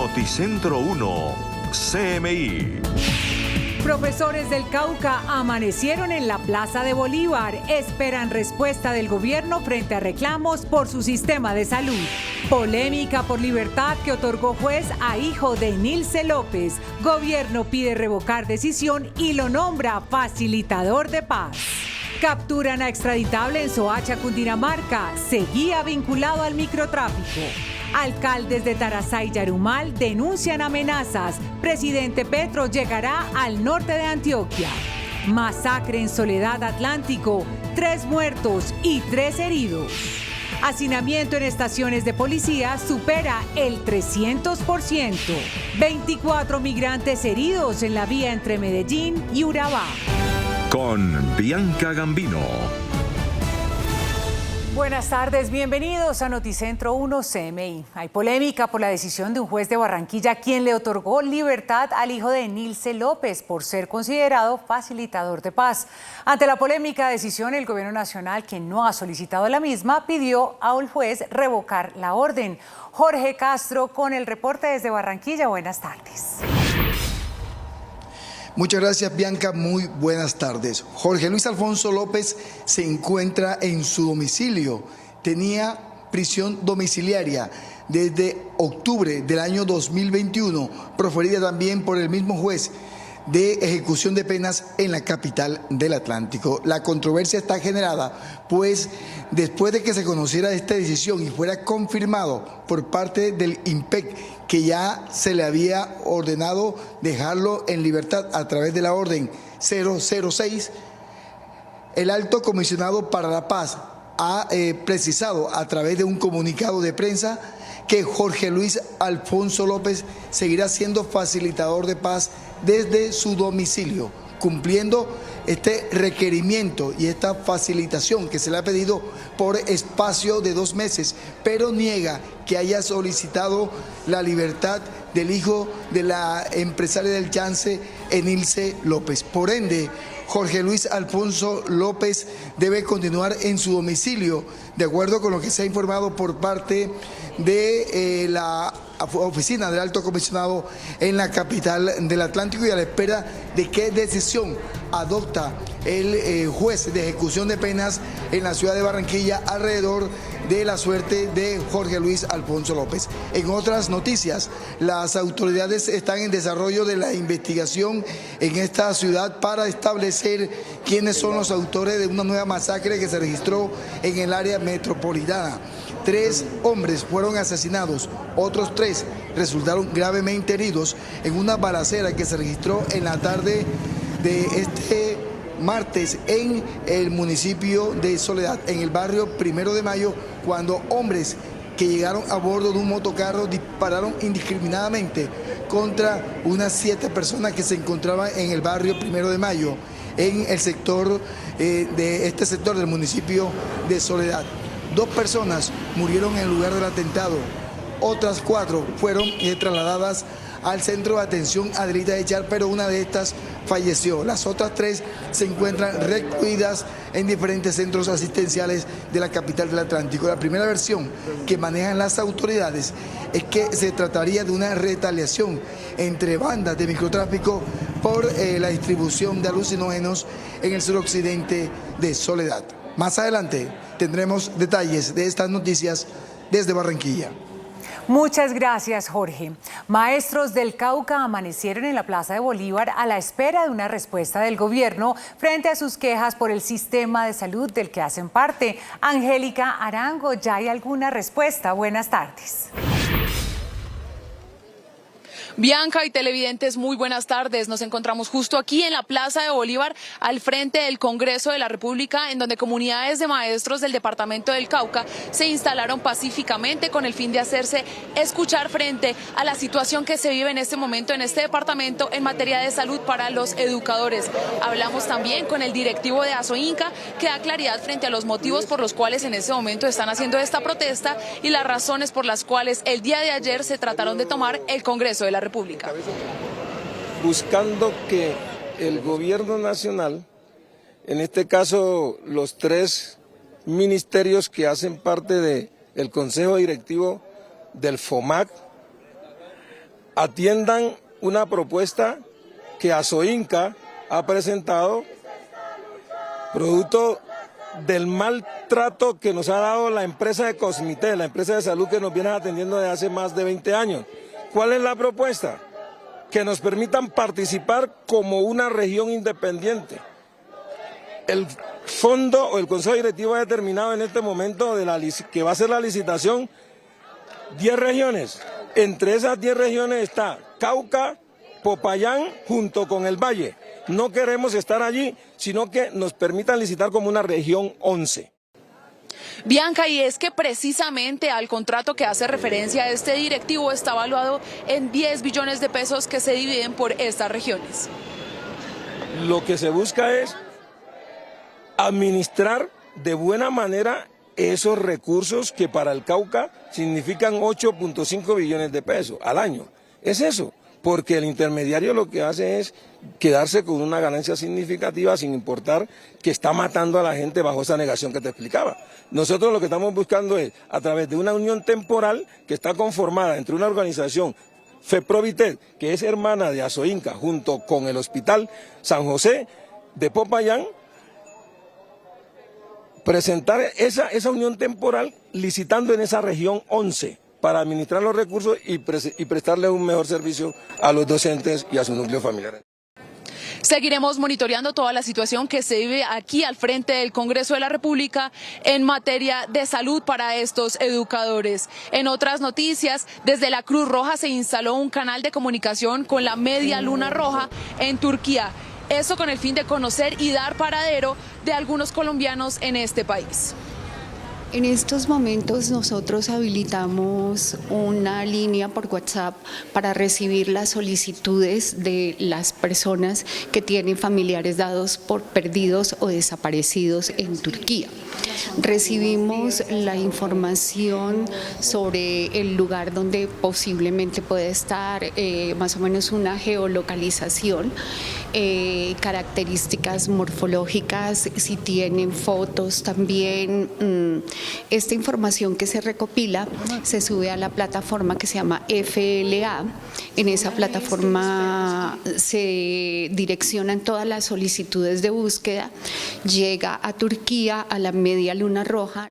Noticentro 1, CMI. Profesores del Cauca amanecieron en la Plaza de Bolívar. Esperan respuesta del gobierno frente a reclamos por su sistema de salud. Polémica por libertad que otorgó juez a hijo de Nilce López. Gobierno pide revocar decisión y lo nombra facilitador de paz. Capturan a extraditable en Soacha, Cundinamarca. Seguía vinculado al microtráfico. Alcaldes de Tarazá y Yarumal denuncian amenazas. Presidente Petro llegará al norte de Antioquia. Masacre en Soledad Atlántico. 3 muertos y 3 heridos. Hacinamiento en estaciones de policía supera el 300%. 24 migrantes heridos en la vía entre Medellín y Urabá. Con Bianca Gambino. Buenas tardes, bienvenidos a Noticentro 1 CMI. Hay polémica por la decisión de un juez de Barranquilla quien le otorgó libertad al hijo de Nilce López por ser considerado facilitador de paz. Ante la polémica decisión, el gobierno nacional, que no ha solicitado la misma, pidió al juez revocar la orden. Jorge Castro con el reporte desde Barranquilla. Buenas tardes. Muchas gracias, Bianca. Muy buenas tardes. Jorge Luis Alfonso López se encuentra en su domicilio. Tenía prisión domiciliaria desde octubre del año 2021, proferida también por el mismo juez de ejecución de penas en la capital del Atlántico. La controversia está generada, pues después de que se conociera esta decisión y fuera confirmado por parte del IMPEC que ya se le había ordenado dejarlo en libertad a través de la orden 006, el alto comisionado para la paz ha precisado a través de un comunicado de prensa que Jorge Luis Alfonso López seguirá siendo facilitador de paz desde su domicilio, cumpliendo este requerimiento y esta facilitación que se le ha pedido por espacio de 2 meses, pero niega que haya solicitado la libertad del hijo de la empresaria del Chance, Nilce López. Por ende, Jorge Luis Alfonso López debe continuar en su domicilio, de acuerdo con lo que se ha informado por parte de la oficina del alto comisionado en la capital del Atlántico, y a la espera de qué decisión adopta el juez de ejecución de penas en la ciudad de Barranquilla alrededor de la suerte de Jorge Luis Alfonso López. En otras noticias, las autoridades están en desarrollo de la investigación en esta ciudad para establecer quiénes son los autores de una nueva masacre que se registró en el área metropolitana. 3 hombres fueron asesinados, otros 3 resultaron gravemente heridos en una balacera que se registró en la tarde de este martes en el municipio de Soledad, en el barrio 1 de Mayo, cuando hombres que llegaron a bordo de un motocarro dispararon indiscriminadamente contra unas 7 personas que se encontraban en el barrio 1 de Mayo, en el sector de este sector del municipio de Soledad. 2 personas murieron en el lugar del atentado, otras 4 fueron trasladadas al centro de atención Adelita de Char, pero una de estas falleció. Las otras 3 se encuentran recluidas en diferentes centros asistenciales de la capital del Atlántico. La primera versión que manejan las autoridades es que se trataría de una retaliación entre bandas de microtráfico por la distribución de alucinógenos en el suroccidente de Soledad. Más adelante tendremos detalles de estas noticias desde Barranquilla. Muchas gracias, Jorge. Maestros del Cauca amanecieron en la Plaza de Bolívar a la espera de una respuesta del gobierno frente a sus quejas por el sistema de salud del que hacen parte. Angélica Arango, ¿ya hay alguna respuesta? Buenas tardes. Bianca y televidentes, muy buenas tardes. Nos encontramos justo aquí en la Plaza de Bolívar, al frente del Congreso de la República, en donde comunidades de maestros del departamento del Cauca se instalaron pacíficamente con el fin de hacerse escuchar frente a la situación que se vive en este momento en este departamento en materia de salud para los educadores. Hablamos también con el directivo de Asoinca, que da claridad frente a los motivos por los cuales en este momento están haciendo esta protesta y las razones por las cuales el día de ayer se trataron de tomar el Congreso de la República. Buscando que el gobierno nacional, en este caso los 3 ministerios que hacen parte del Consejo Directivo del FOMAC, atiendan una propuesta que Asoinca ha presentado, producto del maltrato que nos ha dado la empresa de Cosmité, la empresa de salud que nos viene atendiendo desde hace más de 20 años. ¿Cuál es la propuesta? Que nos permitan participar como una región independiente. El fondo o el consejo directivo ha determinado en este momento que va a ser la licitación 10 regiones. Entre esas 10 regiones está Cauca, Popayán, junto con el Valle. No queremos estar allí, sino que nos permitan licitar como una región 11. Bianca, y es que precisamente al contrato que hace referencia a este directivo está valuado en 10 billones de pesos que se dividen por estas regiones. Lo que se busca es administrar de buena manera esos recursos que para el Cauca significan 8.5 billones de pesos al año. Es eso, porque el intermediario lo que hace es quedarse con una ganancia significativa sin importar que está matando a la gente bajo esa negación que te explicaba. Nosotros lo que estamos buscando es, a través de una unión temporal que está conformada entre una organización, FEPROVITED, que es hermana de Asoinca, junto con el Hospital San José de Popayán, presentar esa unión temporal licitando en esa región 11 para administrar los recursos y prestarle un mejor servicio a los docentes y a sus núcleos familiares. Seguiremos monitoreando toda la situación que se vive aquí al frente del Congreso de la República en materia de salud para estos educadores. En otras noticias, desde la Cruz Roja se instaló un canal de comunicación con la Media Luna Roja en Turquía. Eso con el fin de conocer y dar paradero de algunos colombianos en este país. En estos momentos nosotros habilitamos una línea por WhatsApp para recibir las solicitudes de las personas que tienen familiares dados por perdidos o desaparecidos en Turquía. Recibimos la información sobre el lugar donde posiblemente puede estar, más o menos una geolocalización, características morfológicas, si tienen fotos también. Esta información que se recopila se sube a la plataforma que se llama FLA. En esa plataforma se direccionan todas las solicitudes de búsqueda, llega a Turquía, a la Media Luna Roja.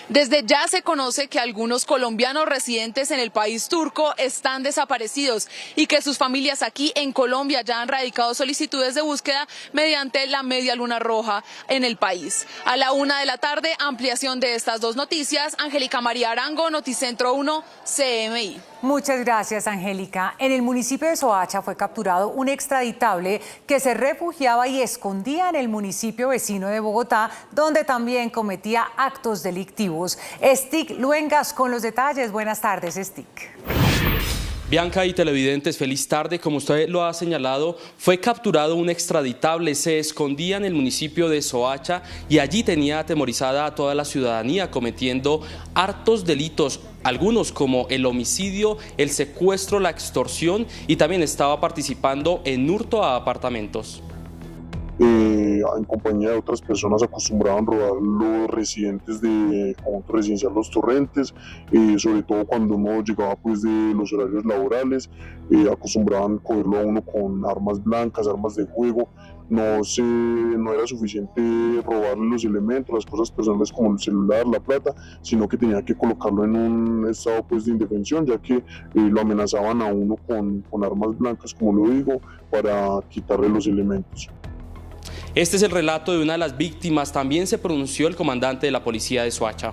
Desde ya se conoce que algunos colombianos residentes en el país turco están desaparecidos y que sus familias aquí en Colombia ya han radicado solicitudes de búsqueda mediante la Media Luna Roja en el país. A la 1 de la tarde, ampliación de estas dos noticias. Angélica María Arango, Noticentro 1, CMI. Muchas gracias, Angélica. En el municipio de Soacha fue capturado un extraditable que se refugiaba y escondía en el municipio vecino de Bogotá, donde también cometía actos delictivos. Stic Luengas con los detalles. Buenas tardes, Stic. Bianca y televidentes, feliz tarde. Como usted lo ha señalado, fue capturado un extraditable, se escondía en el municipio de Soacha y allí tenía atemorizada a toda la ciudadanía cometiendo hartos delitos, algunos como el homicidio, el secuestro, la extorsión, y también estaba participando en hurto a apartamentos. En compañía de otras personas acostumbraban robar los residentes de conjunto residencial Los Torrentes, sobre todo cuando uno llegaba pues de los horarios laborales, acostumbraban cogerlo a uno con armas blancas, armas de fuego. No era suficiente robarle los elementos, las cosas personales como el celular, la plata, sino que tenía que colocarlo en un estado pues de indefensión, ya que lo amenazaban a uno con armas blancas, como lo digo, para quitarle los elementos. Este es el relato de una de las víctimas. También se pronunció el comandante de la policía de Soacha.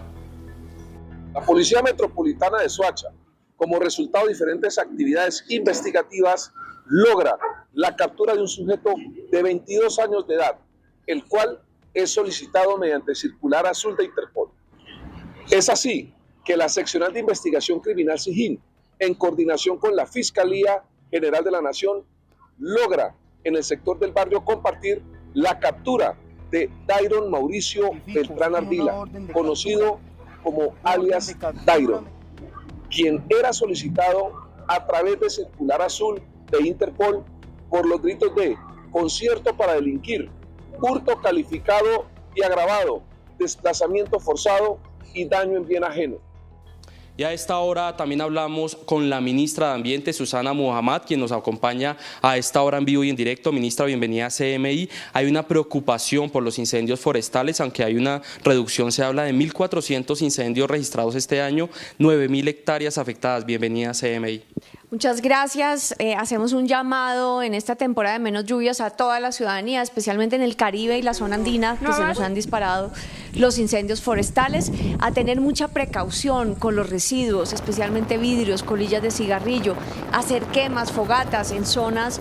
La Policía Metropolitana de Soacha, como resultado de diferentes actividades investigativas, logra la captura de un sujeto de 22 años de edad, el cual es solicitado mediante circular azul de Interpol. Es así que la Seccional de Investigación Criminal SIGIN, en coordinación con la Fiscalía General de la Nación, logra en el sector del barrio Compartir la captura de Dairon Mauricio Beltrán Ardila, conocido como alias Dairon, quien era solicitado a través de circular azul de Interpol por los delitos de concierto para delinquir, hurto calificado y agravado, desplazamiento forzado y daño en bien ajeno. Y a esta hora también hablamos con la ministra de Ambiente, Susana Muhammad, quien nos acompaña a esta hora en vivo y en directo. Ministra, bienvenida a CMI. Hay una preocupación por los incendios forestales, aunque hay una reducción, se habla de 1.400 incendios registrados este año, 9.000 hectáreas afectadas. Bienvenida a CMI. Muchas gracias. Hacemos un llamado en esta temporada de menos lluvias a toda la ciudadanía, especialmente en el Caribe y la zona andina, que se nos han disparado los incendios forestales, a tener mucha precaución con los residuos, especialmente vidrios, colillas de cigarrillo, hacer quemas, fogatas en zonas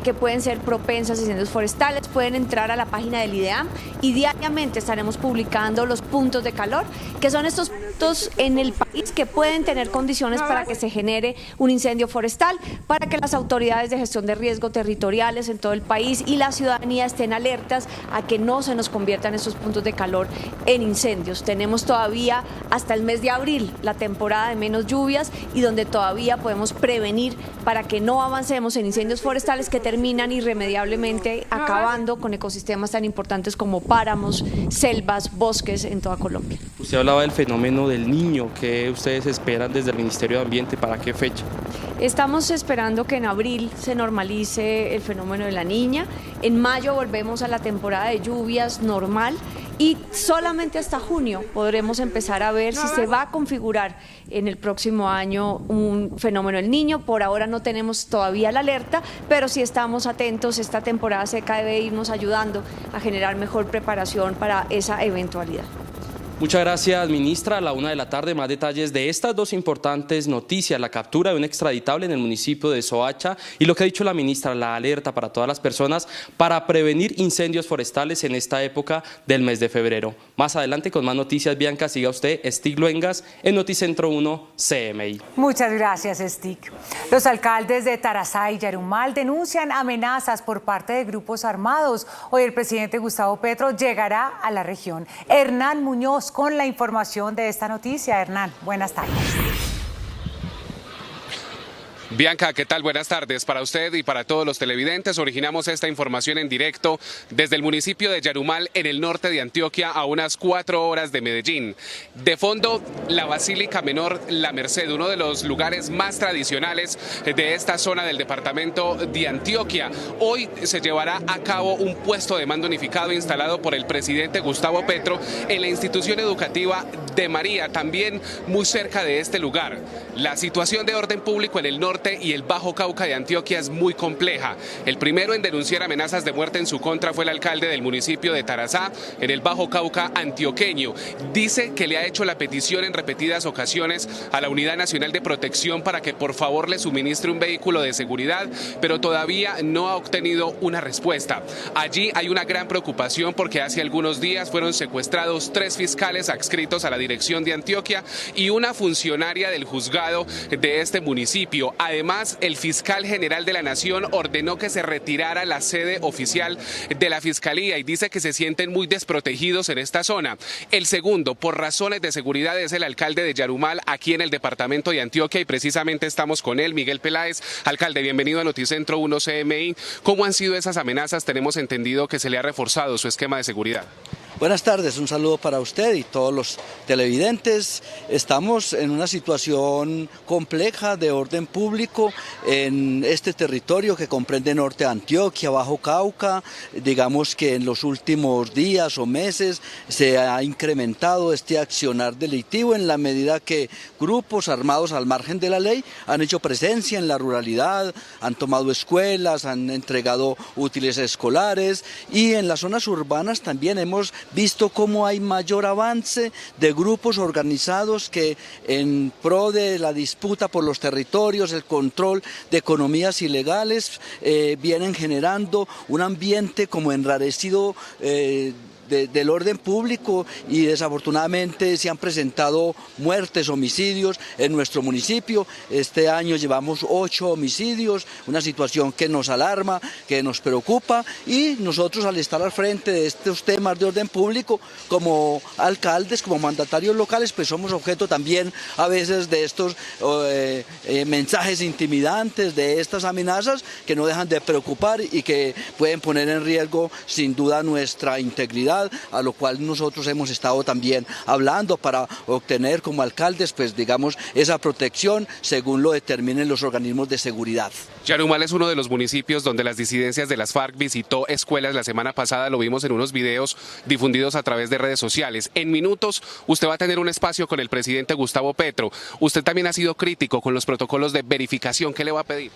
que pueden ser propensas a incendios forestales. Pueden entrar a la página del IDEAM y diariamente estaremos publicando los puntos de calor, que son estos puntos en el país que pueden tener condiciones para que se genere un incendio forestal, para que las autoridades de gestión de riesgo territoriales en todo el país y la ciudadanía estén alertas a que no se nos conviertan estos puntos de calor en incendios. Tenemos todavía hasta el mes de abril la temporada de menos lluvias y donde todavía podemos prevenir para que no avancemos en incendios forestales que terminan irremediablemente acabando con ecosistemas tan importantes como páramos, selvas, bosques en toda Colombia. Usted hablaba del fenómeno del Niño. ¿Qué ustedes esperan desde el Ministerio de Ambiente? ¿Para qué fecha? Estamos esperando que en abril se normalice el fenómeno de la Niña. En mayo volvemos a la temporada de lluvias normal y solamente hasta junio podremos empezar a ver si se va a configurar en el próximo año un fenómeno del Niño. Por ahora no tenemos todavía la alerta, pero si estamos atentos, esta temporada seca debe irnos ayudando a generar mejor preparación para esa eventualidad. Muchas gracias, ministra. A la 1 de la tarde, más detalles de estas dos importantes noticias: la captura de un extraditable en el municipio de Soacha y lo que ha dicho la ministra, la alerta para todas las personas para prevenir incendios forestales en esta época del mes de febrero. Más adelante, con más noticias, Bianca, siga usted, Stig Luengas, en Noticentro 1 CMI. Muchas gracias, Stig. Los alcaldes de Tarazá y Yarumal denuncian amenazas por parte de grupos armados. Hoy el presidente Gustavo Petro llegará a la región. Hernán Muñoz con la información de esta noticia. Hernán, buenas tardes. Bianca, ¿qué tal? Buenas tardes para usted y para todos los televidentes. Originamos esta información en directo desde el municipio de Yarumal, en el norte de Antioquia, a unas 4 horas de Medellín. De fondo, la Basílica Menor La Merced, uno de los lugares más tradicionales de esta zona del departamento de Antioquia. Hoy se llevará a cabo un puesto de mando unificado instalado por el presidente Gustavo Petro en la institución educativa de María, también muy cerca de este lugar. La situación de orden público en el norte y el Bajo Cauca de Antioquia es muy compleja. El primero en denunciar amenazas de muerte en su contra fue el alcalde del municipio de Tarazá, en el Bajo Cauca antioqueño. Dice que le ha hecho la petición en repetidas ocasiones a la Unidad Nacional de Protección para que por favor le suministre un vehículo de seguridad, pero todavía no ha obtenido una respuesta. Allí hay una gran preocupación porque hace algunos días fueron secuestrados 3 fiscales adscritos a la dirección de Antioquia y una funcionaria del juzgado de este municipio. Además, el fiscal general de la Nación ordenó que se retirara la sede oficial de la Fiscalía y dice que se sienten muy desprotegidos en esta zona. El segundo, por razones de seguridad, es el alcalde de Yarumal, aquí en el departamento de Antioquia, y precisamente estamos con él, Miguel Peláez. Alcalde, bienvenido a Noticentro 1 CMI. ¿Cómo han sido esas amenazas? Tenemos entendido que se le ha reforzado su esquema de seguridad. Buenas tardes, un saludo para usted y todos los televidentes. Estamos en una situación compleja de orden público en este territorio que comprende Norte de Antioquia, Bajo Cauca. Digamos que en los últimos días o meses se ha incrementado este accionar delictivo en la medida que grupos armados al margen de la ley han hecho presencia en la ruralidad, han tomado escuelas, han entregado útiles escolares, y en las zonas urbanas también hemos visto cómo hay mayor avance de grupos organizados que en pro de la disputa por los territorios, el control de economías ilegales, vienen generando un ambiente como enrarecido del orden público, y desafortunadamente se han presentado muertes, homicidios en nuestro municipio. Este año llevamos 8 homicidios, una situación que nos alarma, que nos preocupa, y nosotros al estar al frente de estos temas de orden público como alcaldes, como mandatarios locales, pues somos objeto también a veces de estos mensajes intimidantes, de estas amenazas que no dejan de preocupar y que pueden poner en riesgo sin duda nuestra integridad, seguridad, a lo cual nosotros hemos estado también hablando para obtener como alcaldes, pues digamos, esa protección según lo determinen los organismos de seguridad. Yarumal es uno de los municipios donde las disidencias de las FARC visitó escuelas la semana pasada, lo vimos en unos videos difundidos a través de redes sociales. En minutos usted va a tener un espacio con el presidente Gustavo Petro. Usted también ha sido crítico con los protocolos de verificación. ¿Qué le va a pedir?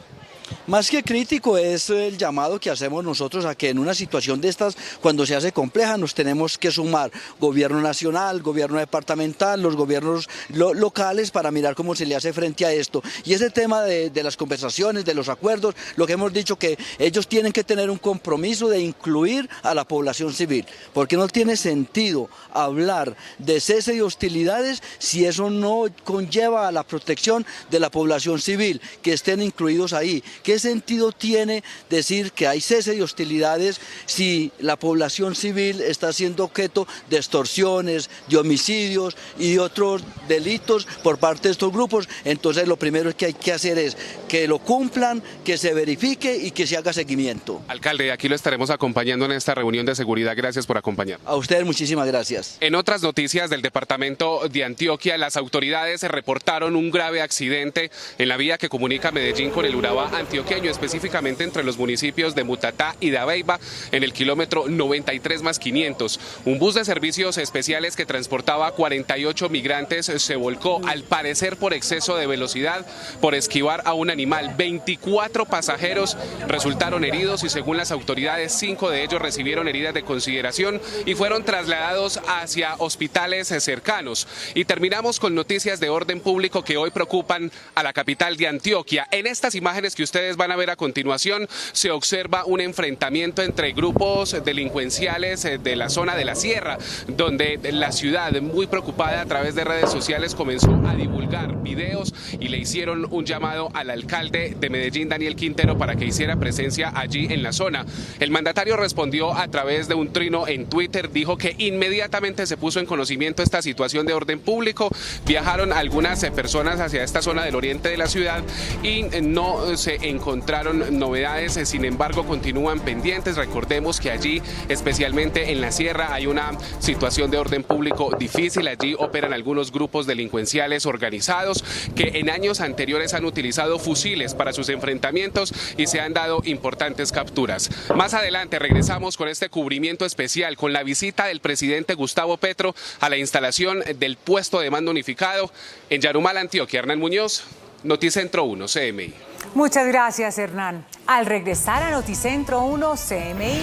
Más que crítico es el llamado que hacemos nosotros a que en una situación de estas, cuando se hace compleja, nos tenemos que sumar gobierno nacional, gobierno departamental, los gobiernos locales para mirar cómo se le hace frente a esto. Y ese tema de las conversaciones, de los acuerdos, lo que hemos dicho que ellos tienen que tener un compromiso de incluir a la población civil, porque no tiene sentido hablar de cese de hostilidades si eso no conlleva a la protección de la población civil, que estén incluidos ahí. ¿Qué sentido tiene decir que hay cese de hostilidades si la población civil está siendo objeto de extorsiones, de homicidios y de otros delitos por parte de estos grupos? Entonces lo primero que hay que hacer es que lo cumplan, que se verifique y que se haga seguimiento. Alcalde, aquí lo estaremos acompañando en esta reunión de seguridad. Gracias por acompañarnos. A ustedes muchísimas gracias. En otras noticias del departamento de Antioquia, las autoridades reportaron un grave accidente en la vía que comunica Medellín con el Urabá antioqueño, específicamente entre los municipios de Mutatá y Dabeiba, en el kilómetro 93+500. Un bus de servicios especiales que transportaba 48 migrantes se volcó, al parecer por exceso de velocidad, por esquivar a un animal. 24 pasajeros resultaron heridos y según las autoridades, 5 de ellos recibieron heridas de consideración y fueron trasladados hacia hospitales cercanos. Y terminamos con noticias de orden público que hoy preocupan a la capital de Antioquia. En estas imágenes que ustedes van a ver a continuación se observa un enfrentamiento entre grupos delincuenciales de la zona de la sierra, donde la ciudad, muy preocupada a través de redes sociales, comenzó a divulgar videos y le hicieron un llamado al alcalde de Medellín, Daniel Quintero, para que hiciera presencia allí en la zona. El mandatario respondió a través de un trino en Twitter, dijo que inmediatamente se puso en conocimiento esta situación de orden público, viajaron algunas personas hacia esta zona del oriente de la ciudad y no se encontraron novedades, sin embargo continúan pendientes. Recordemos que allí, especialmente en la sierra, hay una situación de orden público difícil. Allí operan algunos grupos delincuenciales organizados que en años anteriores han utilizado fusiles para sus enfrentamientos y se han dado importantes capturas. Más adelante regresamos con este cubrimiento especial, con la visita del presidente Gustavo Petro a la instalación del puesto de mando unificado en Yarumal, Antioquia. Hernán Muñoz, Noticentro 1, CMI. Muchas gracias, Hernán. Al regresar a Noticentro 1 CMI,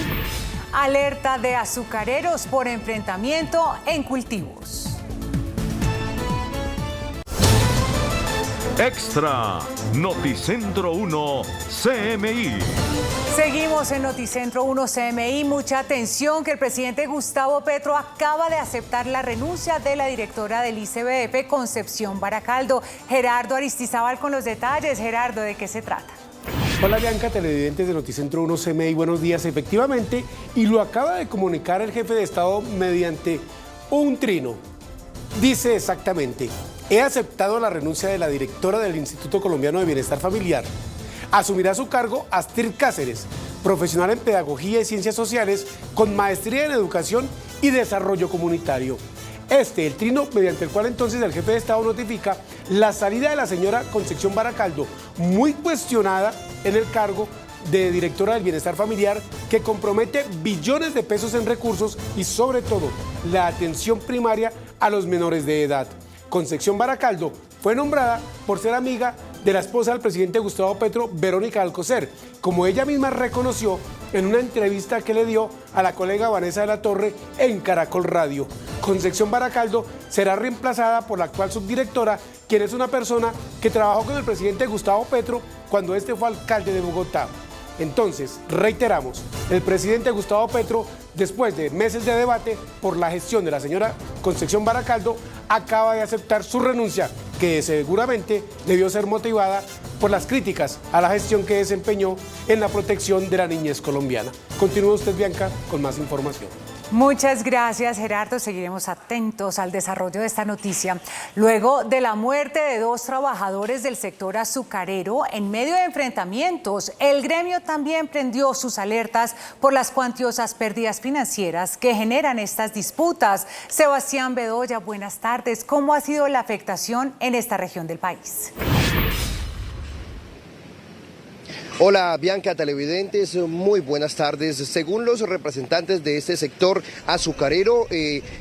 alerta de azucareros por enfrentamiento en cultivos. Extra Noticentro 1 CMI. Seguimos en Noticentro 1 CMI. Mucha atención, que el presidente Gustavo Petro acaba de aceptar la renuncia de la directora del ICBF, Concepción Baracaldo. Gerardo Aristizábal con los detalles. Gerardo, ¿de qué se trata? Hola Bianca, televidentes de Noticentro 1 CMI, buenos días. Efectivamente, y lo acaba de comunicar el jefe de Estado mediante un trino. Dice exactamente: he aceptado la renuncia de la directora del Instituto Colombiano de Bienestar Familiar. Asumirá su cargo Astrid Cáceres, profesional en Pedagogía y Ciencias Sociales, con maestría en Educación y Desarrollo Comunitario. El trino mediante el cual entonces el jefe de Estado notifica la salida de la señora Concepción Baracaldo, muy cuestionada en el cargo de directora del Bienestar Familiar, que compromete billones de pesos en recursos y sobre todo la atención primaria a los menores de edad. Concepción Baracaldo fue nombrada por ser amiga de la esposa del presidente Gustavo Petro, Verónica Alcocer, como ella misma reconoció en una entrevista que le dio a la colega Vanessa de la Torre en Caracol Radio. Concepción Baracaldo será reemplazada por la actual subdirectora, quien es una persona que trabajó con el presidente Gustavo Petro cuando este fue alcalde de Bogotá. Entonces, reiteramos, el presidente Gustavo Petro, después de meses de debate por la gestión de la señora Concepción Baracaldo, acaba de aceptar su renuncia, que seguramente debió ser motivada por las críticas a la gestión que desempeñó en la protección de la niñez colombiana. Continúa usted, Bianca, con más información. Muchas gracias, Gerardo. Seguiremos atentos al desarrollo de esta noticia. Luego de la muerte de 2 trabajadores del sector azucarero, en medio de enfrentamientos, el gremio también prendió sus alertas por las cuantiosas pérdidas financieras que generan estas disputas. Sebastián Bedoya, buenas tardes. ¿Cómo ha sido la afectación en esta región del país? Hola Bianca, televidentes, muy buenas tardes. Según los representantes de este sector azucarero,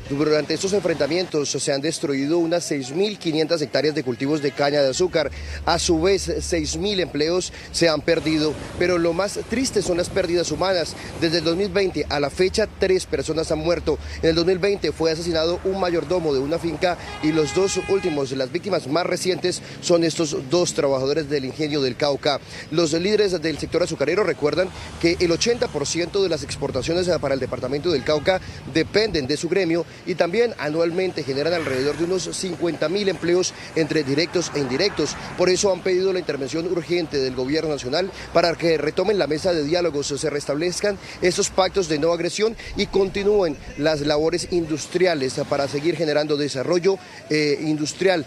durante estos enfrentamientos se han destruido unas 6.500 hectáreas de cultivos de caña de azúcar. A su vez, 6.000 empleos se han perdido. Pero lo más triste son las pérdidas humanas. Desde el 2020 a la fecha, 3 personas han muerto. En el 2020 fue asesinado un mayordomo de una finca y los 2 últimos, las víctimas más recientes, son estos 2 trabajadores del ingenio del Cauca. Los líderes del sector azucarero recuerdan que el 80% de las exportaciones para el departamento del Cauca dependen de su gremio y también anualmente generan alrededor de unos 50.000 empleos entre directos e indirectos. Por eso han pedido la intervención urgente del gobierno nacional para que retomen la mesa de diálogos, se restablezcan estos pactos de no agresión y continúen las labores industriales para seguir generando desarrollo industrial.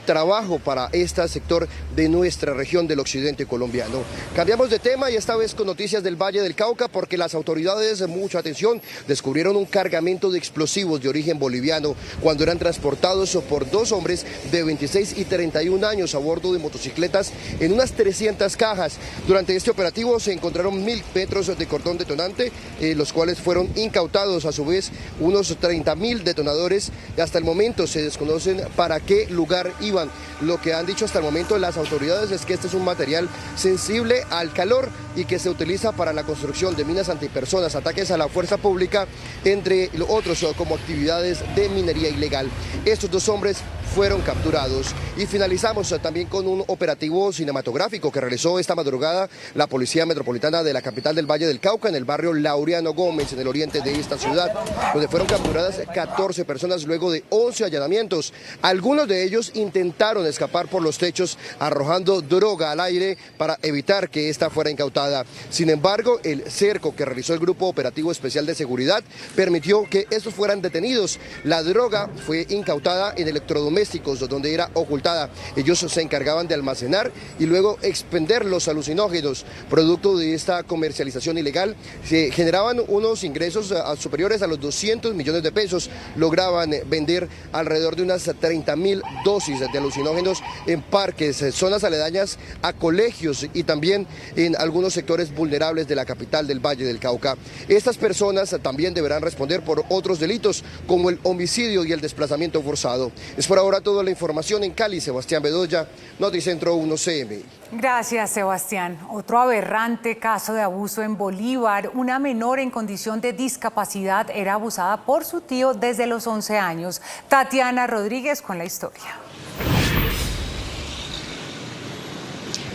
Trabajo para este sector de nuestra región del occidente colombiano. Cambiamos de tema y esta vez con noticias del Valle del Cauca porque las autoridades, mucha atención, descubrieron un cargamento de explosivos de origen boliviano cuando eran transportados por 2 hombres de 26 y 31 años a bordo de motocicletas en unas 300 cajas. Durante este operativo se encontraron 1.000 metros de cordón detonante, los cuales fueron incautados, a su vez unos 30.000 detonadores. Hasta el momento se desconocen para qué lugar iban. Lo que han dicho hasta el momento las autoridades es que este es un material sensible al calor y que se utiliza para la construcción de minas antipersonas, ataques a la fuerza pública, entre otros como actividades de minería ilegal. Estos 2 hombres fueron capturados. Y finalizamos también con un operativo cinematográfico que realizó esta madrugada la Policía Metropolitana de la capital del Valle del Cauca, en el barrio Laureano Gómez, en el oriente de esta ciudad, donde fueron capturadas 14 personas luego de 11 allanamientos. Algunos de ellos intentaron escapar por los techos arrojando droga al aire para evitar que esta fuera incautada. Sin embargo, el cerco que realizó el Grupo Operativo Especial de Seguridad permitió que estos fueran detenidos. La droga fue incautada en electrodomésticos donde era ocultada. Ellos se encargaban de almacenar y luego expender los alucinógenos. Producto de esta comercialización ilegal, se generaban unos ingresos superiores a los 200 millones de pesos. Lograban vender alrededor de unas 30.000 dosis de alucinógenos en parques, zonas aledañas a colegios y también en algunos sectores vulnerables de la capital del Valle del Cauca. Estas personas también deberán responder por otros delitos como el homicidio y el desplazamiento forzado. Es por ahora toda la información en Cali. Sebastián Bedoya, Noticentro 1 CMI. Gracias, Sebastián. Otro aberrante caso de abuso en Bolívar. Una menor en condición de discapacidad era abusada por su tío desde los 11 años. Tatiana Rodríguez con la historia.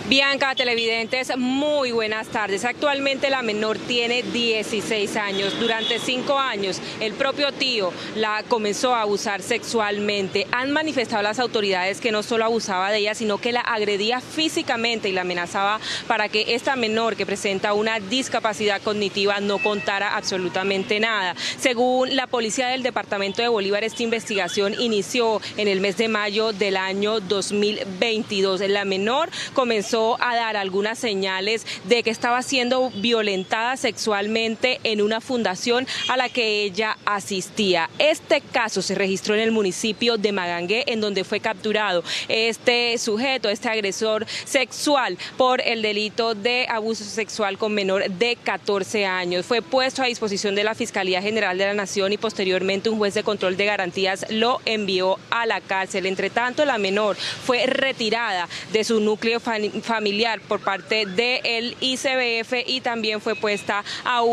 Bianca, televidentes, muy buenas tardes. Actualmente la menor tiene 16 años. Durante 5 años el propio tío la comenzó a abusar sexualmente. Han manifestado las autoridades que no solo abusaba de ella, sino que la agredía físicamente y la amenazaba para que esta menor, que presenta una discapacidad cognitiva, no contara absolutamente nada. Según la policía del departamento de Bolívar, esta investigación inició en el mes de mayo del año 2022. La menor comenzó a dar algunas señales de que estaba siendo violentada sexualmente en una fundación a la que ella asistía. Este caso se registró en el municipio de Magangué, en donde fue capturado este sujeto, este agresor sexual, por el delito de abuso sexual con menor de 14 años. Fue puesto a disposición de la Fiscalía General de la Nación y posteriormente un juez de control de garantías lo envió a la cárcel. Entre tanto, la menor fue retirada de su núcleo familiar por parte del ICBF y también fue puesta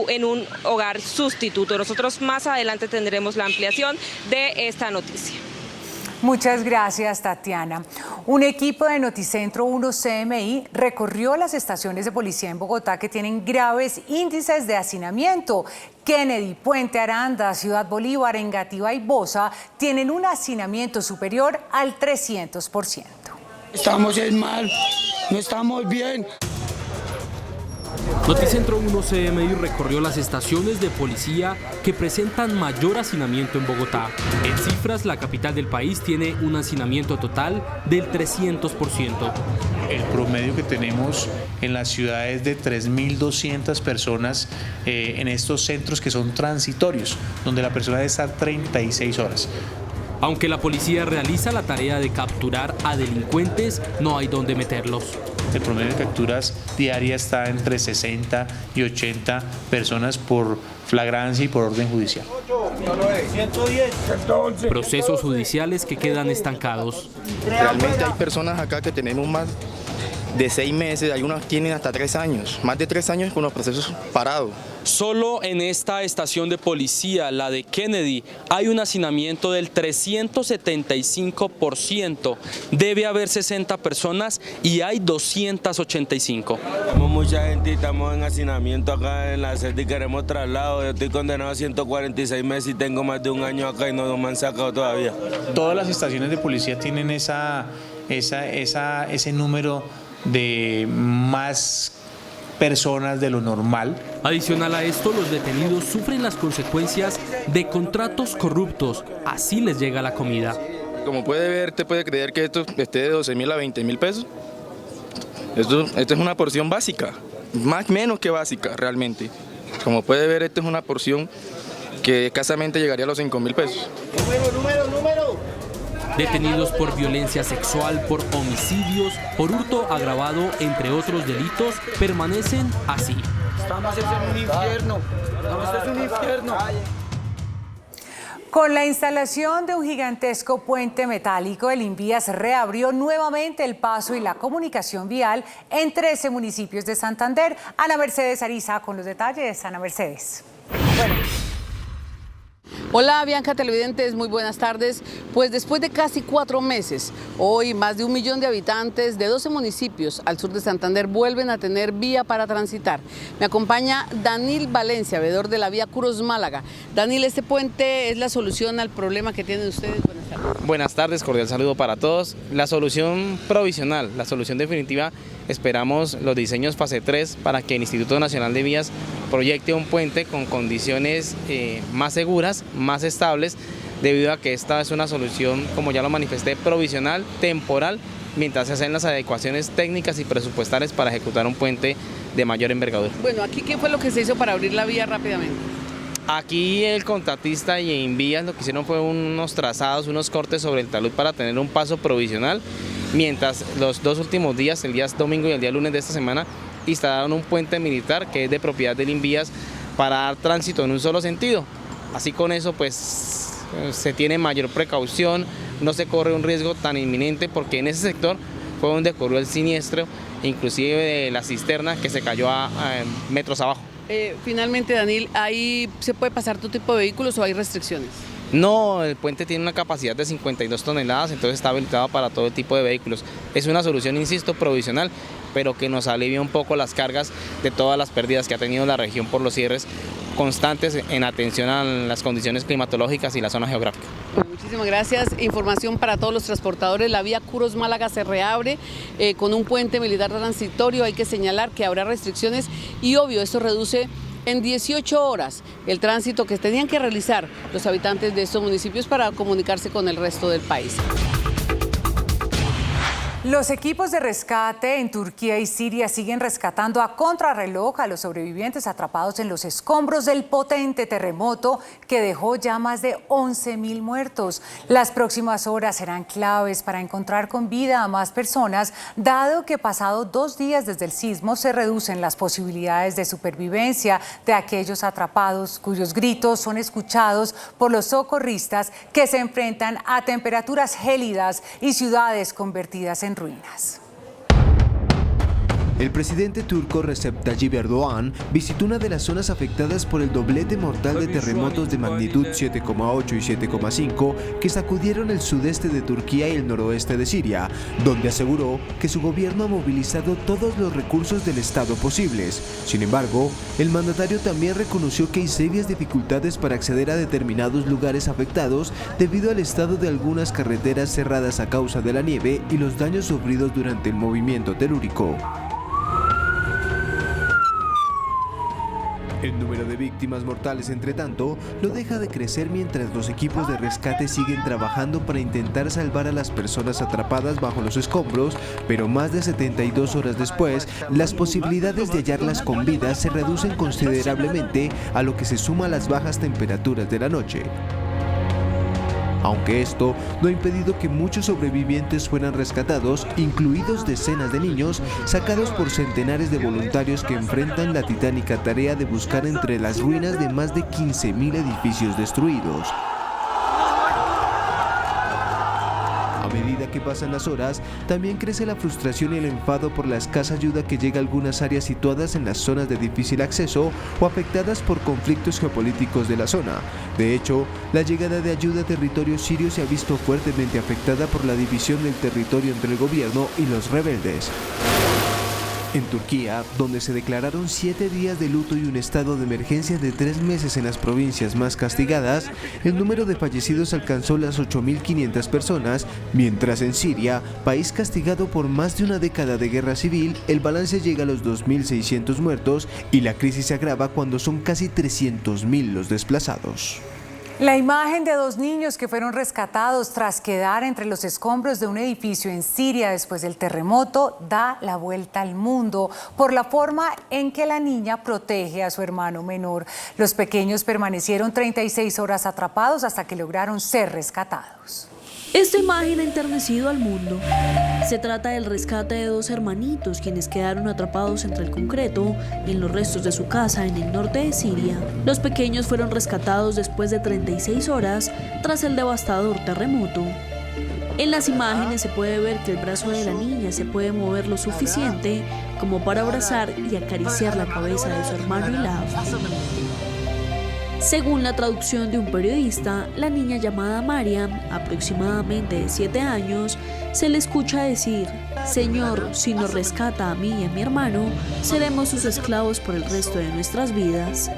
en un hogar sustituto. Nosotros más adelante tendremos la ampliación de esta noticia. Muchas gracias, Tatiana. Un equipo de Noticentro 1 CMI recorrió las estaciones de policía en Bogotá que tienen graves índices de hacinamiento. Kennedy, Puente Aranda, Ciudad Bolívar, Engativá y Bosa tienen un hacinamiento superior al 300%. Estamos mal, no estamos bien. Noticentro 1 CMI recorrió las estaciones de policía que presentan mayor hacinamiento en Bogotá. En cifras, la capital del país tiene un hacinamiento total del 300%. El promedio que tenemos en la ciudad es de 3.200 personas en estos centros que son transitorios, donde la persona debe estar 36 horas. Aunque la policía realiza la tarea de capturar a delincuentes, no hay dónde meterlos. El promedio de capturas diarias está entre 60 y 80 personas por flagrancia y por orden judicial. Procesos judiciales que quedan estancados. Realmente hay personas acá que tenemos más de 6 meses, algunos tienen hasta 3 años, más de 3 años con los procesos parados. Solo en esta estación de policía, la de Kennedy, hay un hacinamiento del 375%. Debe haber 60 personas y hay 285. Como mucha gente estamos en hacinamiento acá en la sede y queremos traslado. Yo estoy condenado a 146 meses y tengo más de un año acá y no me han sacado todavía. Todas las estaciones de policía tienen ese número de más personas de lo normal. Adicional a esto, los detenidos sufren las consecuencias de contratos corruptos. Así les llega la comida. Como puede ver, te puede creer que esto esté de 12.000 a 20.000 pesos. Esto es una porción básica, más menos que básica realmente. Como puede ver, esta es una porción que escasamente llegaría a los 5.000 pesos. Número. Detenidos por violencia sexual, por homicidios, por hurto agravado, entre otros delitos, permanecen así. Estamos en un infierno. Esto es un infierno. Con la instalación de un gigantesco puente metálico, el Invías reabrió nuevamente el paso y la comunicación vial en 13 municipios de Santander. Ana Mercedes Ariza con los detalles. Ana Mercedes. Hola Bianca, televidentes, muy buenas tardes. Pues después de casi 4 meses, hoy más de 1 millón de habitantes de 12 municipios al sur de Santander vuelven a tener vía para transitar. Me acompaña Danil Valencia, veedor de la vía Curos-Málaga. Danil, ¿este puente es la solución al problema que tienen ustedes? Buenas tardes. Buenas tardes, cordial saludo para todos. La solución provisional, la solución definitiva, esperamos los diseños fase 3 para que el Instituto Nacional de Vías proyecte un puente con condiciones más seguras, más estables, debido a que esta es una solución, como ya lo manifesté, provisional, temporal, mientras se hacen las adecuaciones técnicas y presupuestales para ejecutar un puente de mayor envergadura. Bueno, aquí ¿qué fue lo que se hizo para abrir la vía rápidamente? Aquí el contratista y Invías lo que hicieron fue unos trazados, unos cortes sobre el talud para tener un paso provisional, mientras los 2 últimos días, el día domingo y el día lunes de esta semana, instalaron un puente militar que es de propiedad del Invías para dar tránsito en un solo sentido. Así con eso pues se tiene mayor precaución, no se corre un riesgo tan inminente porque en ese sector fue donde ocurrió el siniestro, inclusive de la cisterna que se cayó a metros abajo. Finalmente, Danil, ¿ahí se puede pasar todo tipo de vehículos o hay restricciones? No, el puente tiene una capacidad de 52 toneladas, entonces está habilitado para todo tipo de vehículos. Es una solución, insisto, provisional, pero que nos alivia un poco las cargas de todas las pérdidas que ha tenido la región por los cierres constantes en atención a las condiciones climatológicas y la zona geográfica. Muchísimas gracias. Información para todos los transportadores. La vía Curos-Málaga se reabre con un puente militar transitorio. Hay que señalar que habrá restricciones y obvio esto reduce en 18 horas el tránsito que tenían que realizar los habitantes de estos municipios para comunicarse con el resto del país. Los equipos de rescate en Turquía y Siria siguen rescatando a contrarreloj a los sobrevivientes atrapados en los escombros del potente terremoto que dejó ya más de 11.000 muertos. Las próximas horas serán claves para encontrar con vida a más personas, dado que pasado 2 días desde el sismo se reducen las posibilidades de supervivencia de aquellos atrapados cuyos gritos son escuchados por los socorristas que se enfrentan a temperaturas gélidas y ciudades convertidas en ruinas. El presidente turco Recep Tayyip Erdoğan visitó una de las zonas afectadas por el doblete mortal de terremotos de magnitud 7,8 y 7,5 que sacudieron el sudeste de Turquía y el noroeste de Siria, donde aseguró que su gobierno ha movilizado todos los recursos del Estado posibles. Sin embargo, el mandatario también reconoció que hay serias dificultades para acceder a determinados lugares afectados debido al estado de algunas carreteras cerradas a causa de la nieve y los daños sufridos durante el movimiento telúrico. El número de víctimas mortales, entre tanto, no deja de crecer mientras los equipos de rescate siguen trabajando para intentar salvar a las personas atrapadas bajo los escombros, pero más de 72 horas después, las posibilidades de hallarlas con vida se reducen considerablemente, a lo que se suma a las bajas temperaturas de la noche. Aunque esto no ha impedido que muchos sobrevivientes fueran rescatados, incluidos decenas de niños, sacados por centenares de voluntarios que enfrentan la titánica tarea de buscar entre las ruinas de más de 15.000 edificios destruidos. A medida que pasan las horas, también crece la frustración y el enfado por la escasa ayuda que llega a algunas áreas situadas en las zonas de difícil acceso o afectadas por conflictos geopolíticos de la zona. De hecho, la llegada de ayuda a territorio sirio se ha visto fuertemente afectada por la división del territorio entre el gobierno y los rebeldes. En Turquía, donde se declararon 7 días de luto y un estado de emergencia de 3 meses en las provincias más castigadas, el número de fallecidos alcanzó las 8.500 personas, mientras en Siria, país castigado por más de una década de guerra civil, el balance llega a los 2.600 muertos y la crisis se agrava cuando son casi 300.000 los desplazados. La imagen de 2 niños que fueron rescatados tras quedar entre los escombros de un edificio en Siria después del terremoto da la vuelta al mundo por la forma en que la niña protege a su hermano menor. Los pequeños permanecieron 36 horas atrapados hasta que lograron ser rescatados. Esta imagen ha enternecido al mundo. Se trata del rescate de 2 hermanitos quienes quedaron atrapados entre el concreto y en los restos de su casa en el norte de Siria. Los pequeños fueron rescatados después de 36 horas tras el devastador terremoto. En las imágenes se puede ver que el brazo de la niña se puede mover lo suficiente como para abrazar y acariciar la cabeza de su hermano Ilav. Según la traducción de un periodista, la niña llamada Mariam, aproximadamente de 7 años, se le escucha decir: Señor, si nos rescata a mí y a mi hermano, seremos sus esclavos por el resto de nuestras vidas.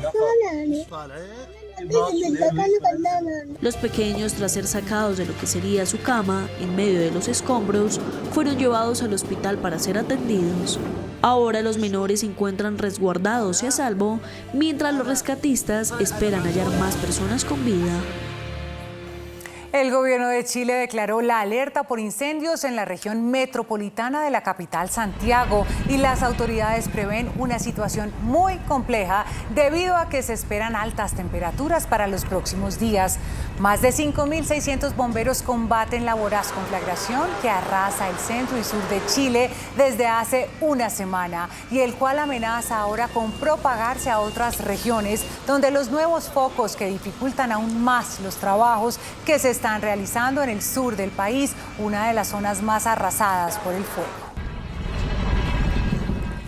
Los pequeños, tras ser sacados de lo que sería su cama, en medio de los escombros, fueron llevados al hospital para ser atendidos. Ahora los menores se encuentran resguardados y a salvo, mientras los rescatistas esperan hallar más personas con vida. El gobierno de Chile declaró la alerta por incendios en la región metropolitana de la capital Santiago y las autoridades prevén una situación muy compleja debido a que se esperan altas temperaturas para los próximos días. Más de 5.600 bomberos combaten la voraz conflagración que arrasa el centro y sur de Chile desde hace una semana y el cual amenaza ahora con propagarse a otras regiones donde los nuevos focos que dificultan aún más los trabajos que se están realizando en el sur del país, una de las zonas más arrasadas por el fuego.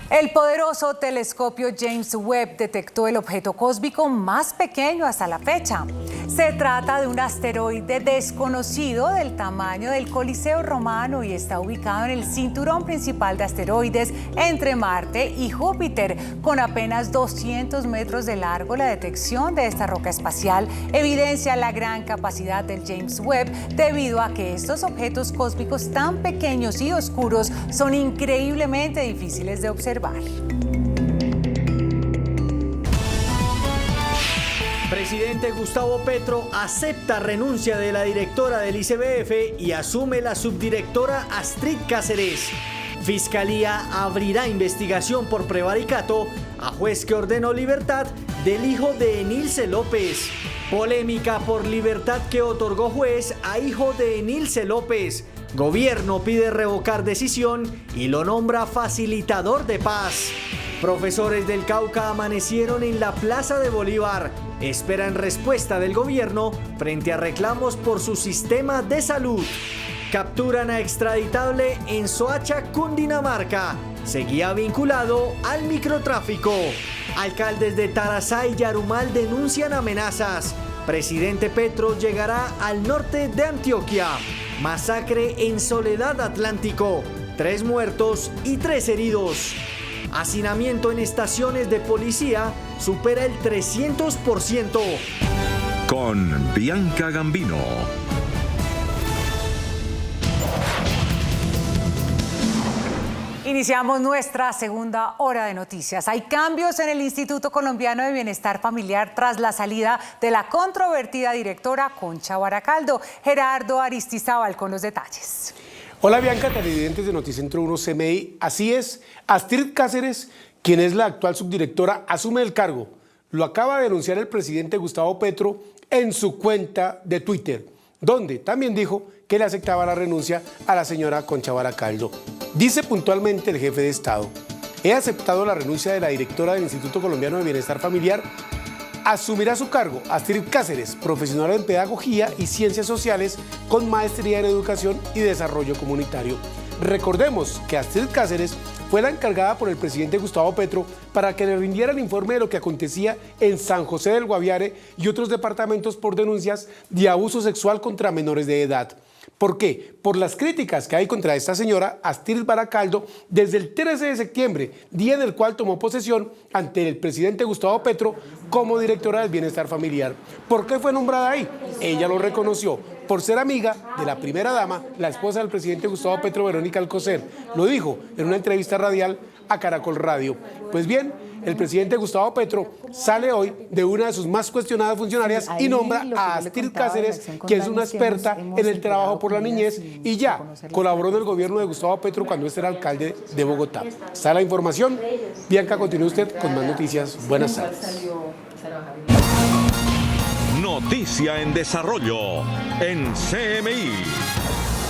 El poderoso telescopio James Webb detectó el objeto cósmico más pequeño hasta la fecha. Se trata de un asteroide desconocido del tamaño del Coliseo Romano y está ubicado en el cinturón principal de asteroides entre Marte y Júpiter. Con apenas 200 metros de largo, la detección de esta roca espacial evidencia la gran capacidad del James Webb debido a que estos objetos cósmicos tan pequeños y oscuros son increíblemente difíciles de observar. Presidente Gustavo Petro acepta renuncia de la directora del ICBF y asume la subdirectora Astrid Cáceres. Fiscalía abrirá investigación por prevaricato a juez que ordenó libertad del hijo de Enilce López. Polémica por libertad que otorgó juez a hijo de Enilce López. Gobierno pide revocar decisión y lo nombra facilitador de paz. Profesores del Cauca amanecieron en la Plaza de Bolívar. Esperan respuesta del gobierno frente a reclamos por su sistema de salud. Capturan a extraditable en Soacha, Cundinamarca. Seguía vinculado al microtráfico. Alcaldes de Tarazá y Yarumal denuncian amenazas. Presidente Petro llegará al norte de Antioquia. Masacre en Soledad Atlántico. 3 muertos y 3 heridos. Hacinamiento en estaciones de policía supera el 300%. Con Bianca Gambino. Iniciamos nuestra segunda hora de noticias. Hay cambios en el Instituto Colombiano de Bienestar Familiar tras la salida de la controvertida directora Concha Baracaldo. Gerardo Aristizábal con los detalles. Hola Bianca, televidentes de Noticentro 1 CMI. Así es, Astrid Cáceres, quien es la actual subdirectora, asume el cargo. Lo acaba de denunciar el presidente Gustavo Petro en su cuenta de Twitter, donde también dijo que le aceptaba la renuncia a la señora Concha Baracaldo. Dice puntualmente el jefe de Estado: he aceptado la renuncia de la directora del Instituto Colombiano de Bienestar Familiar. Asumirá su cargo Astrid Cáceres, profesional en Pedagogía y Ciencias Sociales con maestría en Educación y Desarrollo Comunitario. Recordemos que Astrid Cáceres fue la encargada por el presidente Gustavo Petro para que le rindiera el informe de lo que acontecía en San José del Guaviare y otros departamentos por denuncias de abuso sexual contra menores de edad. ¿Por qué? Por las críticas que hay contra esta señora Astrid Baracaldo desde el 13 de septiembre, día en el cual tomó posesión ante el presidente Gustavo Petro como directora del Bienestar Familiar. ¿Por qué fue nombrada ahí? Ella lo reconoció: por ser amiga de la primera dama, la esposa del presidente Gustavo Petro, Verónica Alcocer. Lo dijo en una entrevista radial a Caracol Radio. Pues bien, el presidente Gustavo Petro sale hoy de una de sus más cuestionadas funcionarias y nombra a Astrid Cáceres, que es una experta en el trabajo por la niñez y ya colaboró en el gobierno de Gustavo Petro cuando este era alcalde de Bogotá. Está la información. Bianca, continúe usted con más noticias. Buenas tardes. Noticia en desarrollo en CMI.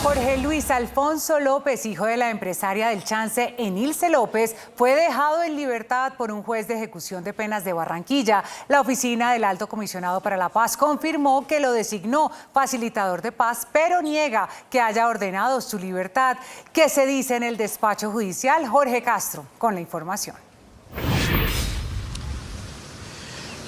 Jorge Luis Alfonso López, hijo de la empresaria del Chance, Enilce López, fue dejado en libertad por un juez de ejecución de penas de Barranquilla. La oficina del Alto Comisionado para la Paz confirmó que lo designó facilitador de paz, pero niega que haya ordenado su libertad. ¿Qué se dice en el despacho judicial? Jorge Castro con la información.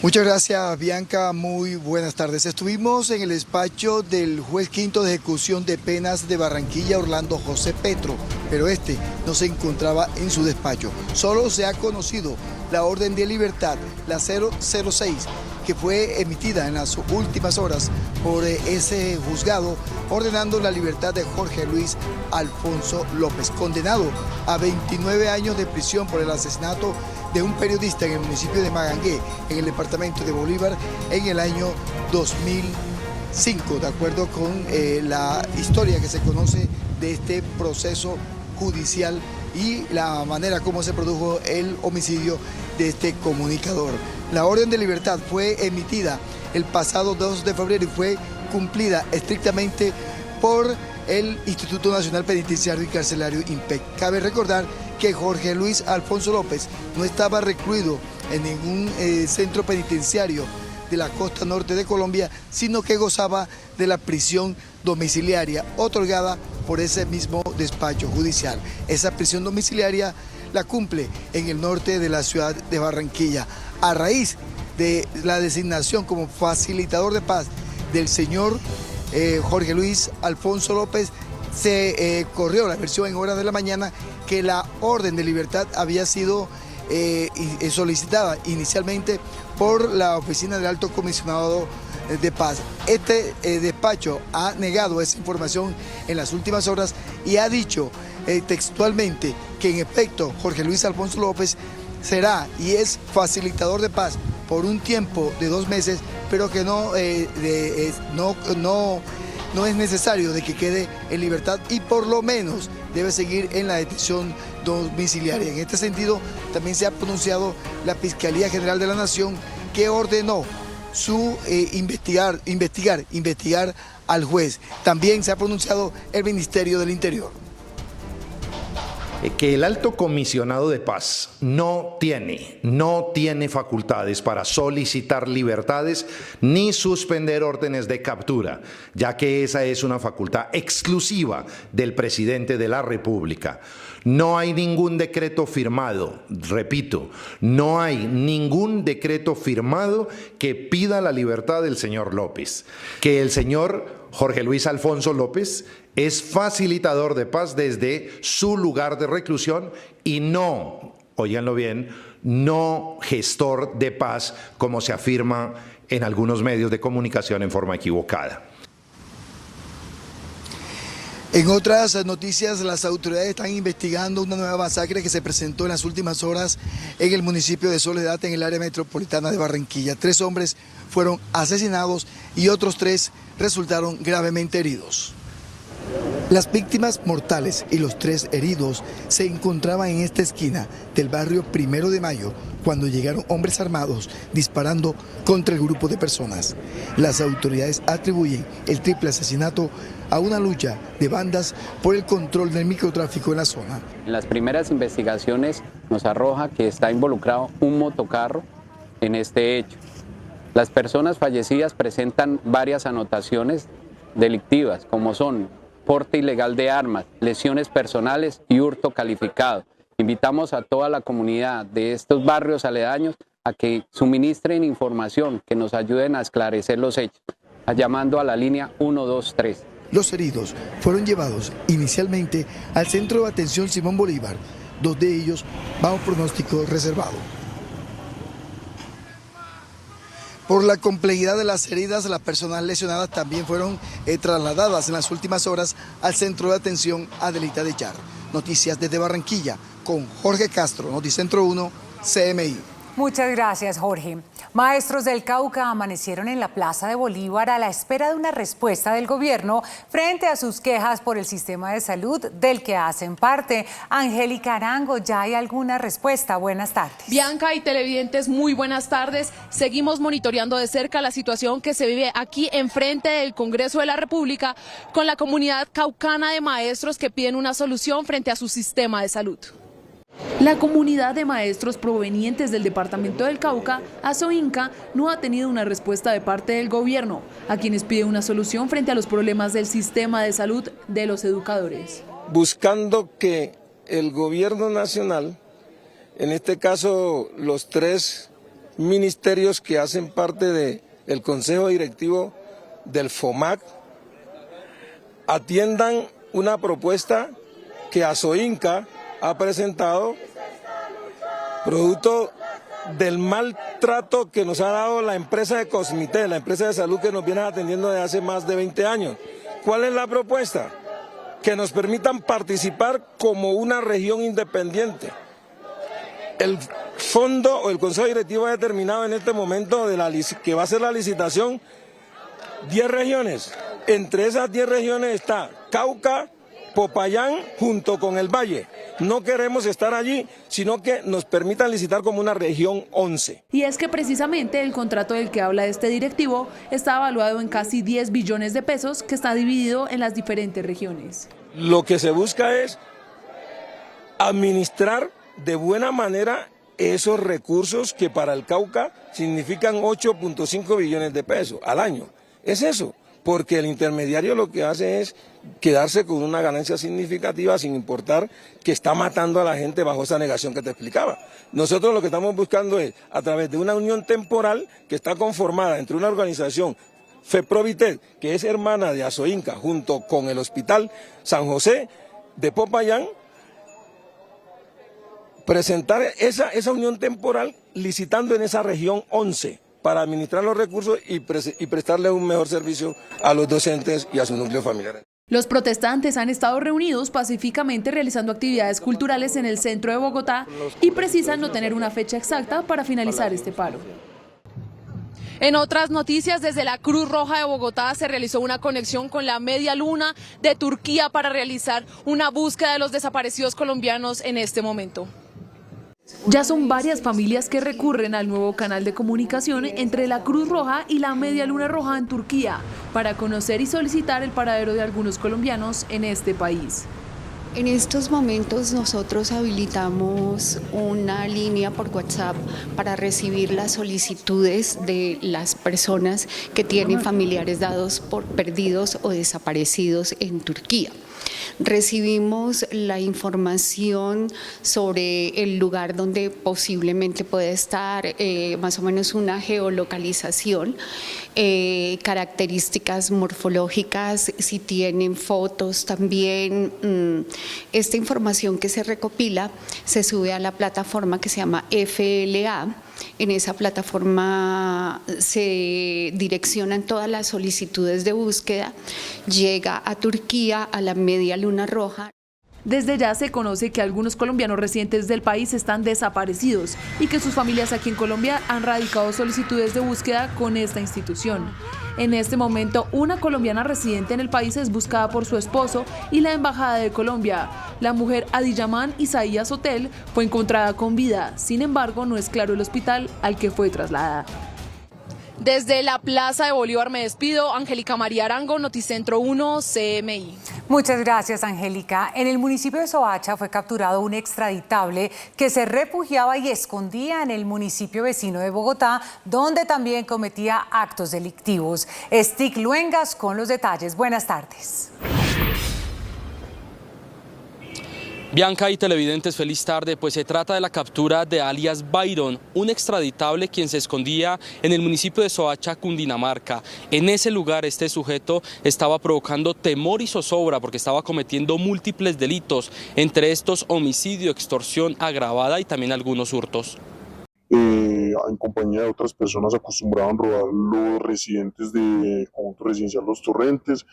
Muchas gracias, Bianca. Muy buenas tardes. Estuvimos en el despacho del juez quinto de ejecución de penas de Barranquilla, Orlando José Petro, pero este no se encontraba en su despacho. Solo se ha conocido la orden de libertad, la 006, que fue emitida en las últimas horas por ese juzgado, ordenando la libertad de Jorge Luis Alfonso López, condenado a 29 años de prisión por el asesinato de un periodista en el municipio de Magangué, en el departamento de Bolívar, en el año 2005, de acuerdo con la historia que se conoce de este proceso judicial y la manera como se produjo el homicidio de este comunicador. La orden de libertad fue emitida el pasado 2 de febrero y fue cumplida estrictamente por el Instituto Nacional Penitenciario y Carcelario INPEC. Cabe recordar que Jorge Luis Alfonso López no estaba recluido en ningún centro penitenciario de la costa norte de Colombia, sino que gozaba de la prisión domiciliaria otorgada por ese mismo despacho judicial. Esa prisión domiciliaria la cumple en el norte de la ciudad de Barranquilla. A raíz de la designación como facilitador de paz del señor Jorge Luis Alfonso López, se corrió la versión en horas de la mañana que la orden de libertad había sido solicitada inicialmente por la oficina del Alto Comisionado de Paz. Este despacho ha negado esa información en las últimas horas y ha dicho textualmente que en efecto Jorge Luis Alfonso López será y es facilitador de paz por un tiempo de 2 meses, pero que no es necesario de que quede en libertad y por lo menos debe seguir en la detención domiciliaria. En este sentido, también se ha pronunciado la Fiscalía General de la Nación, que ordenó su investigar al juez. También se ha pronunciado el Ministerio del Interior. Que el Alto Comisionado de Paz no tiene facultades para solicitar libertades ni suspender órdenes de captura, ya que esa es una facultad exclusiva del presidente de la República. No hay ningún decreto firmado, repito, no hay ningún decreto firmado que pida la libertad del señor López. Que el señor Jorge Luis Alfonso López es facilitador de paz desde su lugar de reclusión y no, óiganlo bien, no gestor de paz como se afirma en algunos medios de comunicación en forma equivocada. En otras noticias, las autoridades están investigando una nueva masacre que se presentó en las últimas horas en el municipio de Soledad, en el área metropolitana de Barranquilla. 3 hombres fueron asesinados y otros 3 resultaron gravemente heridos. Las víctimas mortales y los 3 heridos se encontraban en esta esquina del barrio 1 de Mayo cuando llegaron hombres armados disparando contra el grupo de personas. Las autoridades atribuyen el triple asesinato a una lucha de bandas por el control del microtráfico en la zona. En las primeras investigaciones nos arroja que está involucrado un motocarro en este hecho. Las personas fallecidas presentan varias anotaciones delictivas, como son porte ilegal de armas, lesiones personales y hurto calificado. Invitamos a toda la comunidad de estos barrios aledaños a que suministren información, que nos ayuden a esclarecer los hechos, llamando a la línea 123. Los heridos fueron llevados inicialmente al Centro de Atención Simón Bolívar, 2 de ellos bajo pronóstico reservado. Por la complejidad de las heridas, las personas lesionadas también fueron trasladadas en las últimas horas al Centro de Atención Adelita de Char. Noticias desde Barranquilla con Jorge Castro, Noticentro 1, CMI. Muchas gracias, Jorge. Maestros del Cauca amanecieron en la Plaza de Bolívar a la espera de una respuesta del gobierno frente a sus quejas por el sistema de salud del que hacen parte. Angélica Arango, ¿ya hay alguna respuesta? Buenas tardes. Bianca y televidentes, muy buenas tardes. Seguimos monitoreando de cerca la situación que se vive aquí enfrente del Congreso de la República con la comunidad caucana de maestros que piden una solución frente a su sistema de salud. La comunidad de maestros provenientes del departamento del Cauca, ASOINCA, no ha tenido una respuesta de parte del gobierno, a quienes pide una solución frente a los problemas del sistema de salud de los educadores. Buscando que el gobierno nacional, en este caso los 3 ministerios que hacen parte del Consejo Directivo del FOMAC, atiendan una propuesta que ASOINCA ha presentado, producto del maltrato que nos ha dado la empresa de Cosmité, la empresa de salud que nos viene atendiendo desde hace más de 20 años. ¿Cuál es la propuesta? Que nos permitan participar como una región independiente. El fondo o el Consejo Directivo ha determinado en este momento que va a ser la licitación 10 regiones. Entre esas 10 regiones está Cauca, Popayán junto con el Valle. No queremos estar allí, sino que nos permitan licitar como una región 11. Y es que precisamente el contrato del que habla este directivo está evaluado en casi 10 billones de pesos, que está dividido en las diferentes regiones. Lo que se busca es administrar de buena manera esos recursos que para el Cauca significan 8.5 billones de pesos al año. Es eso. Porque el intermediario lo que hace es quedarse con una ganancia significativa sin importar que está matando a la gente bajo esa negación que te explicaba. Nosotros lo que estamos buscando es, a través de una unión temporal que está conformada entre una organización, FEPROVITED, que es hermana de ASOINCA, junto con el Hospital San José de Popayán, presentar esa unión temporal licitando en esa región 11. Para administrar los recursos y prestarle un mejor servicio a los docentes y a su núcleo familiar. Los protestantes han estado reunidos pacíficamente realizando actividades culturales en el centro de Bogotá y precisan no tener una fecha exacta para finalizar este paro. En otras noticias, desde la Cruz Roja de Bogotá se realizó una conexión con la Media Luna de Turquía para realizar una búsqueda de los desaparecidos colombianos en este momento. Ya son varias familias que recurren al nuevo canal de comunicación entre la Cruz Roja y la Media Luna Roja en Turquía para conocer y solicitar el paradero de algunos colombianos en este país. En estos momentos nosotros habilitamos una línea por WhatsApp para recibir las solicitudes de las personas que tienen familiares dados por perdidos o desaparecidos en Turquía. Recibimos la información sobre el lugar donde posiblemente puede estar, más o menos una geolocalización, características morfológicas, si tienen fotos también, Esta información que se recopila se sube a la plataforma que se llama FLA. En esa plataforma se direccionan todas las solicitudes de búsqueda, llega a Turquía, a la Media Luna Roja. Desde ya se conoce que algunos colombianos residentes del país están desaparecidos y que sus familias aquí en Colombia han radicado solicitudes de búsqueda con esta institución. En este momento, una colombiana residente en el país es buscada por su esposo y la Embajada de Colombia. La mujer Adiyaman Isaías Hotel fue encontrada con vida, sin embargo, no es claro el hospital al que fue trasladada. Desde la Plaza de Bolívar me despido. Angélica María Arango, Noticentro 1, CMI. Muchas gracias, Angélica. En el municipio de Soacha fue capturado un extraditable que se refugiaba y escondía en el municipio vecino de Bogotá, donde también cometía actos delictivos. Stig Luengas con los detalles. Buenas tardes. Bianca y televidentes, feliz tarde, pues se trata de la captura de alias Byron, un extraditable quien se escondía en el municipio de Soacha, Cundinamarca. En ese lugar este sujeto estaba provocando temor y zozobra porque estaba cometiendo múltiples delitos, entre estos homicidio, extorsión agravada y también algunos hurtos. En compañía de otras personas acostumbraban robar los residentes de conjunto residencial Los Torrentes,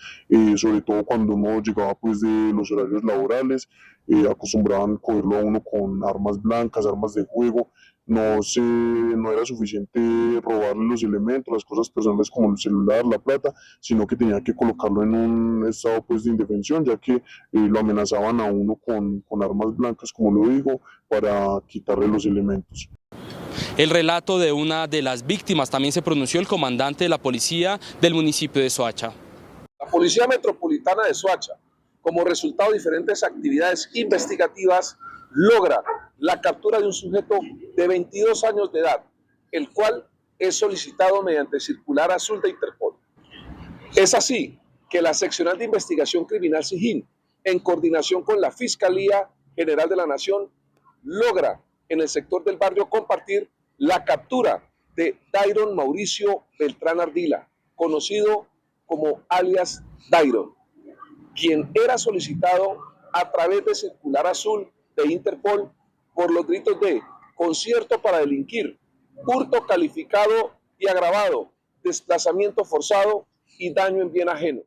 sobre todo cuando uno llegaba pues de los horarios laborales, acostumbraban cogerlo a uno con armas blancas, armas de fuego. No era suficiente robarle los elementos, las cosas personales como el celular, la plata, sino que tenía que colocarlo en un estado pues de indefensión, ya que lo amenazaban a uno con armas blancas, como lo digo, para quitarle los elementos. El relato de una de las víctimas también se pronunció el comandante de la policía del municipio de Soacha. La Policía Metropolitana de Soacha, como resultado de diferentes actividades investigativas, logra la captura de un sujeto de 22 años de edad, el cual es solicitado mediante circular azul de Interpol. Es así que la Seccional de Investigación Criminal SIGIN, en coordinación con la Fiscalía General de la Nación, logra en el sector del barrio Compartir la captura de Dairon Mauricio Beltrán Ardila, conocido como alias Dairon, quien era solicitado a través de circular azul de Interpol por los delitos de concierto para delinquir, hurto calificado y agravado, desplazamiento forzado y daño en bien ajeno.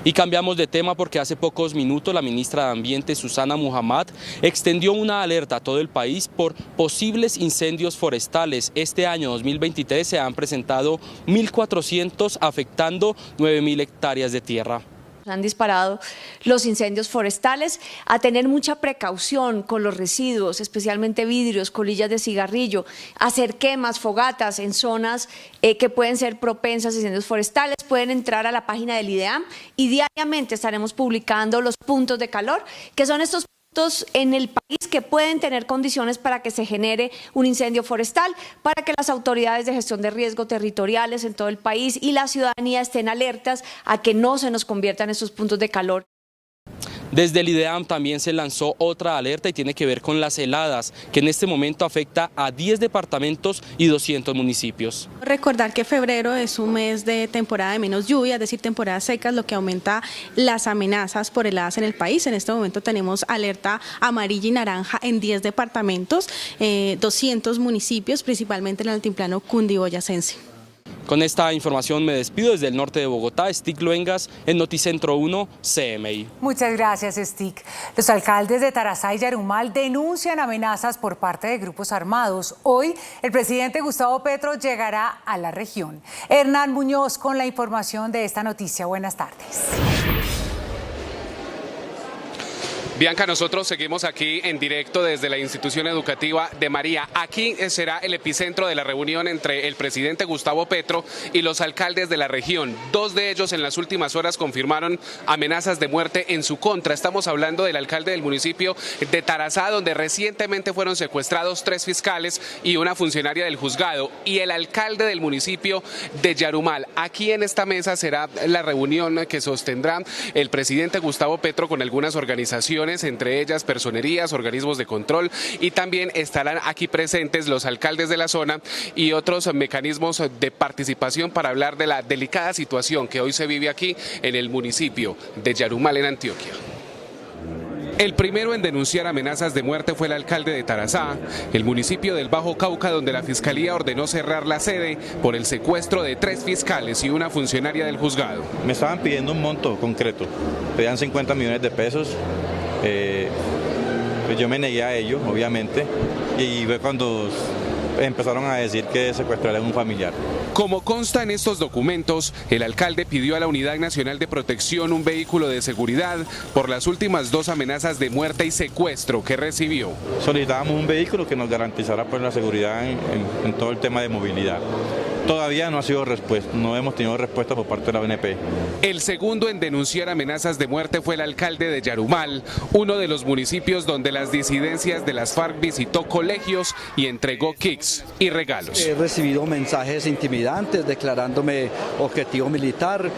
Y cambiamos de tema porque hace pocos minutos la ministra de Ambiente, Susana Muhammad, extendió una alerta a todo el país por posibles incendios forestales. Este año 2023 se han presentado 1.400 afectando 9.000 hectáreas de tierra. Han disparado los incendios forestales, a tener mucha precaución con los residuos, especialmente vidrios, colillas de cigarrillo, hacer quemas, fogatas en zonas que pueden ser propensas a incendios forestales. Pueden entrar a la página del IDEAM y diariamente estaremos publicando los puntos de calor, que son estos puntos en el país que pueden tener condiciones para que se genere un incendio forestal, para que las autoridades de gestión de riesgo territoriales en todo el país y la ciudadanía estén alertas a que no se nos conviertan estos puntos de calor. Desde el IDEAM también se lanzó otra alerta y tiene que ver con las heladas, que en este momento afecta a 10 departamentos y 200 municipios. Recordar que febrero es un mes de temporada de menos lluvia, es decir, temporadas secas, lo que aumenta las amenazas por heladas en el país. En este momento tenemos alerta amarilla y naranja en 10 departamentos, 200 municipios, principalmente en el altiplano cundiboyacense. Con esta información me despido desde el norte de Bogotá. Stig Luengas en Noticentro 1, CMI. Muchas gracias, Stig. Los alcaldes de Tarazá y Yarumal denuncian amenazas por parte de grupos armados. Hoy, el presidente Gustavo Petro llegará a la región. Hernán Muñoz con la información de esta noticia. Buenas tardes. Bianca, nosotros seguimos aquí en directo desde la institución educativa de María. Aquí será el epicentro de la reunión entre el presidente Gustavo Petro y los alcaldes de la región. Dos de ellos en las últimas horas confirmaron amenazas de muerte en su contra. Estamos hablando del alcalde del municipio de Tarazá, donde recientemente fueron secuestrados 3 fiscales y una funcionaria del juzgado, y el alcalde del municipio de Yarumal. Aquí en esta mesa será la reunión que sostendrá el presidente Gustavo Petro con algunas organizaciones, entre ellas personerías, organismos de control, y también estarán aquí presentes los alcaldes de la zona y otros mecanismos de participación para hablar de la delicada situación que hoy se vive aquí en el municipio de Yarumal, en Antioquia. El primero en denunciar amenazas de muerte fue el alcalde de Tarazá, el municipio del Bajo Cauca, donde la Fiscalía ordenó cerrar la sede por el secuestro de 3 fiscales y una funcionaria del juzgado. Me estaban pidiendo un monto concreto, pedían 50 millones de pesos, pues yo me negué a ello, obviamente, y fue cuando empezaron a decir que secuestraron a un familiar. Como consta en estos documentos, el alcalde pidió a la Unidad Nacional de Protección un vehículo de seguridad por las últimas 2 amenazas de muerte y secuestro que recibió. Solicitábamos un vehículo que nos garantizara pues, la seguridad en todo el tema de movilidad. Todavía no ha sido respuesta, no hemos tenido respuesta por parte de la BNP. El segundo en denunciar amenazas de muerte fue el alcalde de Yarumal, uno de los municipios donde las disidencias de las FARC visitó colegios y entregó kits y regalos. He recibido mensajes intimidantes declarándome objetivo militar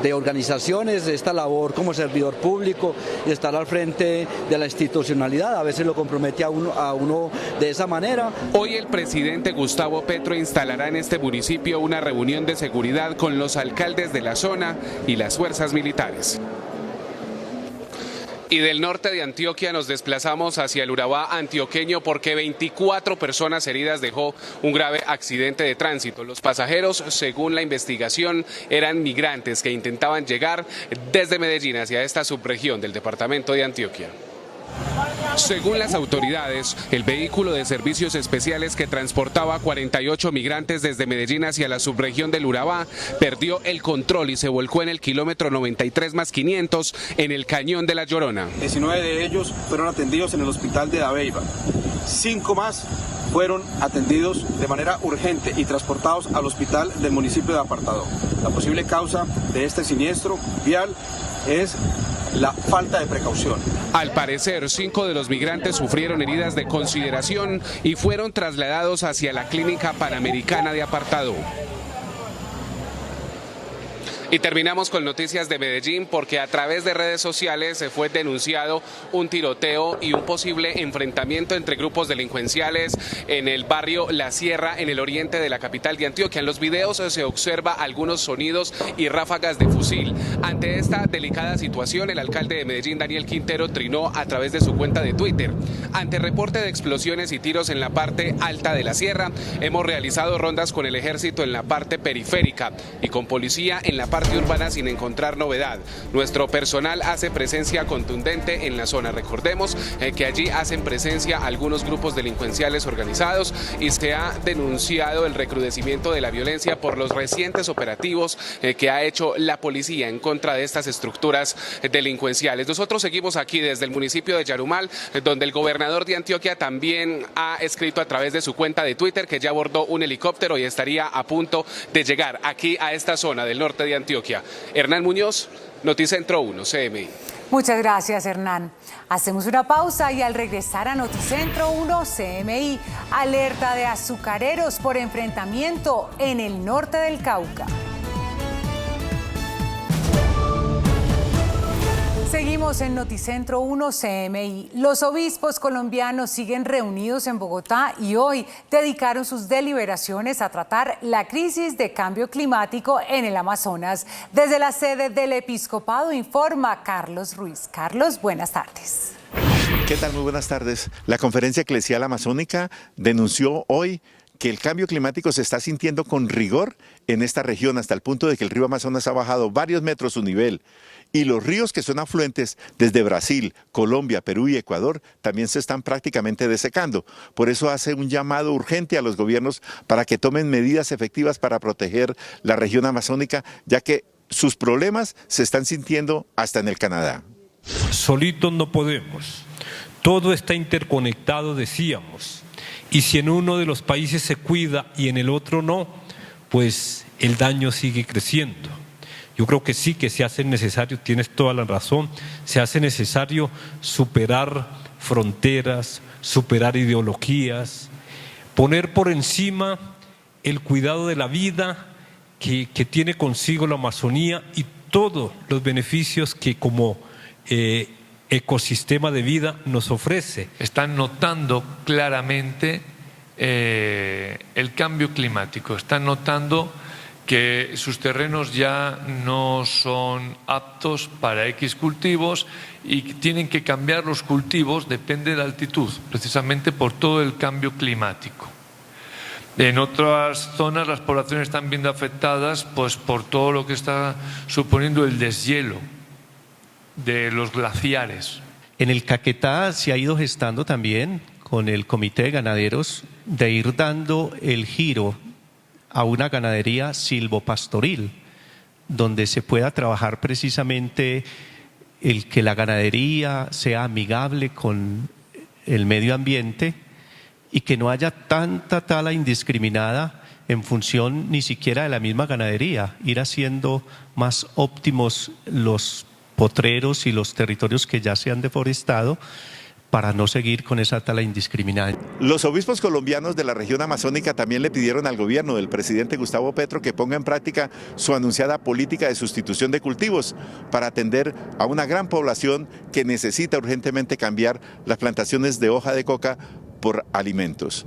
de organizaciones, de esta labor como servidor público y estar al frente de la institucionalidad. A veces lo compromete a uno de esa manera. Hoy el presidente Gustavo Petro instalará en este municipio una reunión de seguridad con los alcaldes de la zona y las fuerzas militares. Y del norte de Antioquia nos desplazamos hacia el Urabá antioqueño porque 24 personas heridas dejó un grave accidente de tránsito. Los pasajeros, según la investigación, eran migrantes que intentaban llegar desde Medellín hacia esta subregión del departamento de Antioquia. Según las autoridades, el vehículo de servicios especiales que transportaba a 48 migrantes desde Medellín hacia la subregión del Urabá perdió el control y se volcó en el kilómetro 93+500 en el cañón de La Llorona. 19 de ellos fueron atendidos en el hospital de Dabeiba. 5 más fueron atendidos de manera urgente y transportados al hospital del municipio de Apartadó. La posible causa de este siniestro vial es la falta de precaución. Al parecer, 5 de los migrantes sufrieron heridas de consideración y fueron trasladados hacia la clínica panamericana de Apartadó. Y terminamos con noticias de Medellín porque a través de redes sociales se fue denunciado un tiroteo y un posible enfrentamiento entre grupos delincuenciales en el barrio La Sierra, en el oriente de la capital de Antioquia. En los videos se observa algunos sonidos y ráfagas de fusil. Ante esta delicada situación, el alcalde de Medellín, Daniel Quintero, trinó a través de su cuenta de Twitter: ante reporte de explosiones y tiros en la parte alta de la sierra, hemos realizado rondas con el ejército en la parte periférica y con policía en la parte urbana sin encontrar novedad. Nuestro personal hace presencia contundente en la zona. Recordemos que allí hacen presencia algunos grupos delincuenciales organizados y se ha denunciado el recrudecimiento de la violencia por los recientes operativos que ha hecho la policía en contra de estas estructuras delincuenciales. Nosotros seguimos aquí desde el municipio de Yarumal, donde el gobernador de Antioquia también ha escrito a través de su cuenta de Twitter que ya abordó un helicóptero y estaría a punto de llegar aquí a esta zona del norte de Antioquia. Hernán Muñoz, Noticentro 1, CMI. Muchas gracias, Hernán. Hacemos una pausa y al regresar a Noticentro 1, CMI, alerta de azucareros por enfrentamiento en el norte del Cauca. Seguimos en Noticentro 1 CMI. Los obispos colombianos siguen reunidos en Bogotá y hoy dedicaron sus deliberaciones a tratar la crisis de cambio climático en el Amazonas. Desde la sede del episcopado informa Carlos Ruiz. Carlos, buenas tardes. ¿Qué tal? Muy buenas tardes. La Conferencia Eclesial Amazónica denunció hoy que el cambio climático se está sintiendo con rigor en esta región, hasta el punto de que el río Amazonas ha bajado varios metros su nivel. Y los ríos que son afluentes desde Brasil, Colombia, Perú y Ecuador también se están prácticamente desecando. Por eso hace un llamado urgente a los gobiernos para que tomen medidas efectivas para proteger la región amazónica, ya que sus problemas se están sintiendo hasta en el Canadá. Solitos no podemos. Todo está interconectado, decíamos. Y si en uno de los países se cuida y en el otro no, pues el daño sigue creciendo. Yo creo que sí, que se hace necesario, tienes toda la razón, se hace necesario superar fronteras, superar ideologías, poner por encima el cuidado de la vida que tiene consigo la Amazonía y todos los beneficios que como ecosistema de vida nos ofrece. Están notando claramente el cambio climático, están notando que sus terrenos ya no son aptos para X cultivos y tienen que cambiar los cultivos, depende de la altitud, precisamente por todo el cambio climático. En otras zonas las poblaciones están viendo afectadas pues, por todo lo que está suponiendo el deshielo de los glaciares. En el Caquetá se ha ido gestando también con el Comité de Ganaderos de ir dando el giro a una ganadería silvopastoril, donde se pueda trabajar precisamente el que la ganadería sea amigable con el medio ambiente y que no haya tanta tala indiscriminada en función ni siquiera de la misma ganadería, ir haciendo más óptimos los potreros y los territorios que ya se han deforestado para no seguir con esa tala indiscriminada. Los obispos colombianos de la región amazónica también le pidieron al gobierno del presidente Gustavo Petro que ponga en práctica su anunciada política de sustitución de cultivos para atender a una gran población que necesita urgentemente cambiar las plantaciones de hoja de coca por alimentos.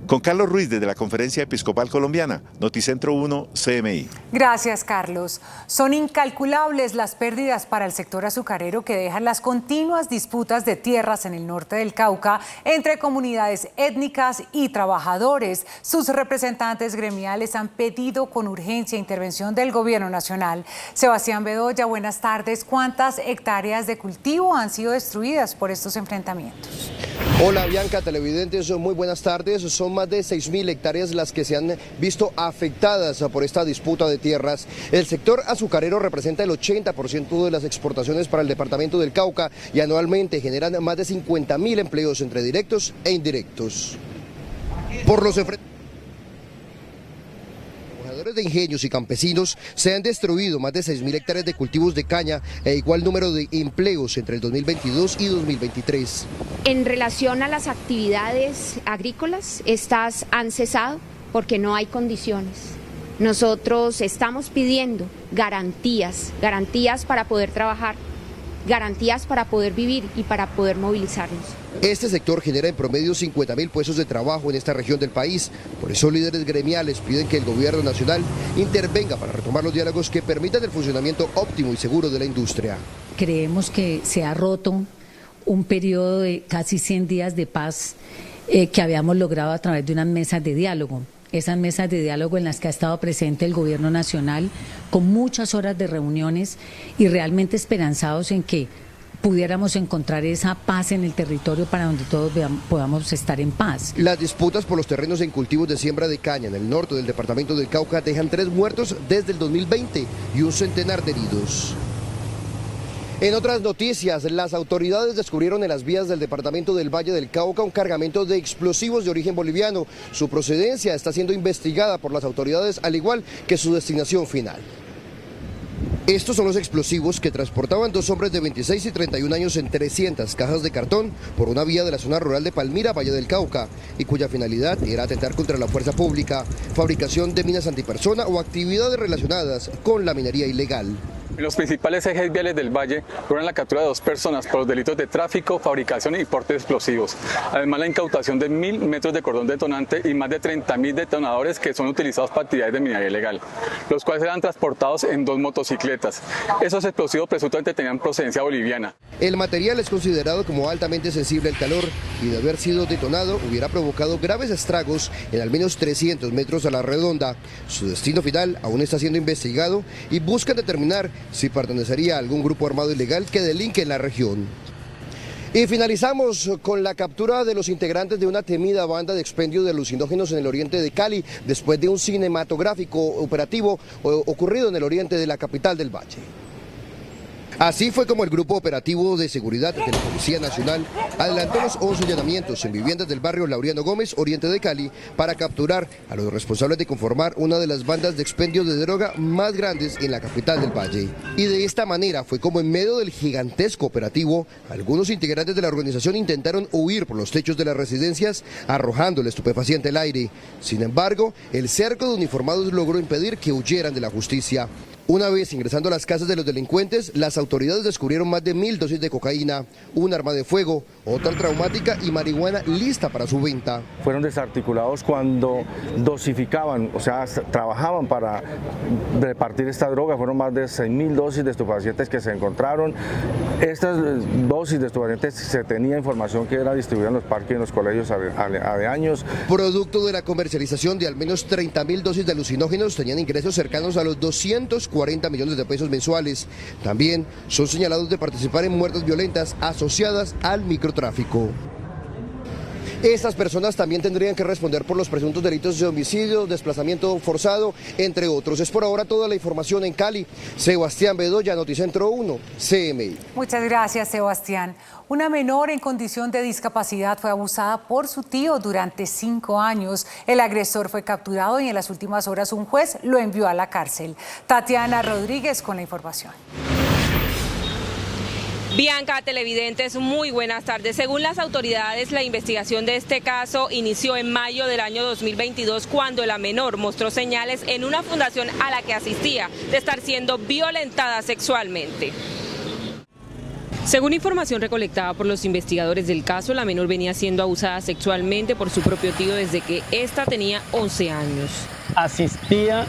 Con Carlos Ruiz desde la Conferencia Episcopal Colombiana, Noticentro 1 CMI. Gracias, Carlos. Son incalculables las pérdidas para el sector azucarero que dejan las continuas disputas de tierras en el norte del Cauca entre comunidades étnicas y trabajadores. Sus representantes gremiales han pedido con urgencia intervención del gobierno nacional. Sebastián Bedoya, buenas tardes. ¿Cuántas hectáreas de cultivo han sido destruidas por estos enfrentamientos? Hola Bianca, televidentes, muy buenas tardes. Son más de 6.000 hectáreas las que se han visto afectadas por esta disputa de tierras. El sector azucarero representa el 80% de las exportaciones para el departamento del Cauca y anualmente generan más de 50.000 empleos entre directos e indirectos. Por los de ingenios y campesinos se han destruido más de 6.000 hectáreas de cultivos de caña e igual número de empleos entre el 2022 y 2023. En relación a las actividades agrícolas, estas han cesado porque no hay condiciones. Nosotros estamos pidiendo garantías para poder trabajar, garantías para poder vivir y para poder movilizarnos. Este sector genera en promedio 50.000 puestos de trabajo en esta región del país. Por eso líderes gremiales piden que el gobierno nacional intervenga para retomar los diálogos que permitan el funcionamiento óptimo y seguro de la industria. Creemos que se ha roto un periodo de casi 100 días de paz que habíamos logrado a través de unas mesas de diálogo. Esas mesas de diálogo en las que ha estado presente el gobierno nacional con muchas horas de reuniones y realmente esperanzados en que pudiéramos encontrar esa paz en el territorio para donde todos podamos estar en paz. Las disputas por los terrenos en cultivos de siembra de caña en el norte del departamento del Cauca dejan 3 muertos desde el 2020 y un centenar de heridos. En otras noticias, las autoridades descubrieron en las vías del departamento del Valle del Cauca un cargamento de explosivos de origen boliviano. Su procedencia está siendo investigada por las autoridades, al igual que su destinación final. Estos son los explosivos que transportaban 2 hombres de 26 y 31 años en 300 cajas de cartón por una vía de la zona rural de Palmira, Valle del Cauca, y cuya finalidad era atentar contra la fuerza pública, fabricación de minas antipersona o actividades relacionadas con la minería ilegal. Los principales ejes viales del Valle logran la captura de 2 personas por los delitos de tráfico, fabricación y porte de explosivos. Además, la incautación de 1.000 metros de cordón detonante y más de 30.000 detonadores que son utilizados para actividades de minería ilegal, los cuales eran transportados en 2 motocicletas. Esos explosivos presuntamente tenían procedencia boliviana. El material es considerado como altamente sensible al calor y de haber sido detonado hubiera provocado graves estragos en al menos 300 metros a la redonda. Su destino final aún está siendo investigado y buscan determinar si pertenecería a algún grupo armado ilegal que delinque en la región. Y finalizamos con la captura de los integrantes de una temida banda de expendio de alucinógenos en el oriente de Cali, después de un cinematográfico operativo ocurrido en el oriente de la capital del Valle. Así fue como el Grupo Operativo de Seguridad de la Policía Nacional adelantó los 11 allanamientos en viviendas del barrio Laureano Gómez, oriente de Cali, para capturar a los responsables de conformar una de las bandas de expendio de droga más grandes en la capital del Valle. Y de esta manera fue como en medio del gigantesco operativo, algunos integrantes de la organización intentaron huir por los techos de las residencias, arrojando el estupefaciente al aire. Sin embargo, el cerco de uniformados logró impedir que huyeran de la justicia. Una vez ingresando a las casas de los delincuentes, las autoridades descubrieron más de 1.000 dosis de cocaína, un arma de fuego, otra traumática y marihuana lista para su venta. Fueron desarticulados cuando dosificaban, o sea, trabajaban para repartir esta droga. Fueron más de 6.000 dosis de estupefacientes que se encontraron. Estas dosis de estupefacientes se tenía información que era distribuida en los parques y en los colegios de años. Producto de la comercialización de al menos 30.000 dosis de alucinógenos, tenían ingresos cercanos a los 240 millones de pesos mensuales. También son señalados de participar en muertes violentas asociadas al microtráfico. Estas personas también tendrían que responder por los presuntos delitos de homicidio, desplazamiento forzado, entre otros. Es por ahora toda la información en Cali. Sebastián Bedoya, Noticentro 1, CMI. Muchas gracias, Sebastián. Una menor en condición de discapacidad fue abusada por su tío durante 5 años. El agresor fue capturado y en las últimas horas un juez lo envió a la cárcel. Tatiana Rodríguez con la información. Bianca, televidentes, muy buenas tardes. Según las autoridades, la investigación de este caso inició en mayo del año 2022 cuando la menor mostró señales en una fundación a la que asistía de estar siendo violentada sexualmente. Según información recolectada por los investigadores del caso, la menor venía siendo abusada sexualmente por su propio tío desde que ésta tenía 11 años. Asistía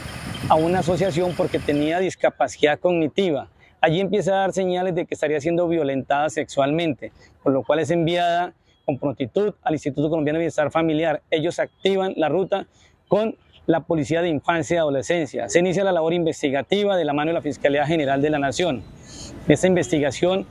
a una asociación porque tenía discapacidad cognitiva. Allí empieza a dar señales de que estaría siendo violentada sexualmente, por lo cual es enviada con prontitud al Instituto Colombiano de Bienestar Familiar. Ellos activan la ruta con la Policía de Infancia y Adolescencia. Se inicia la labor investigativa de la mano de la Fiscalía General de la Nación. Esta investigación,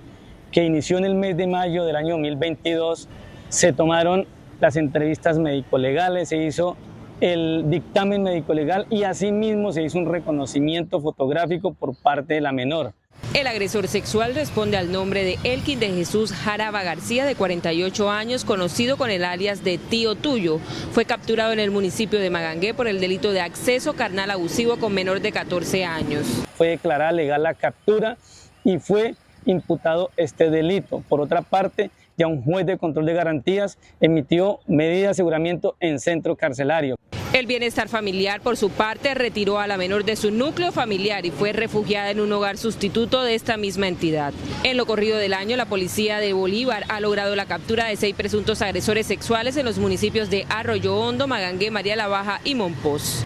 que inició en el mes de mayo del año 2022, se tomaron las entrevistas médico-legales, se hizo el dictamen médico-legal y asimismo se hizo un reconocimiento fotográfico por parte de la menor. El agresor sexual responde al nombre de Elkin de Jesús Jaraba García, de 48 años, conocido con el alias de Tío Tuyo. Fue capturado en el municipio de Magangué por el delito de acceso carnal abusivo con menor de 14 años. Fue declarada legal la captura y fue imputado este delito. Por otra parte, ya un juez de control de garantías emitió medida de aseguramiento en centro carcelario. El Bienestar Familiar, por su parte, retiró a la menor de su núcleo familiar y fue refugiada en un hogar sustituto de esta misma entidad. En lo corrido del año, la policía de Bolívar ha logrado la captura de 6 presuntos agresores sexuales en los municipios de Arroyo Hondo, Magangué, María la Baja y Monpós.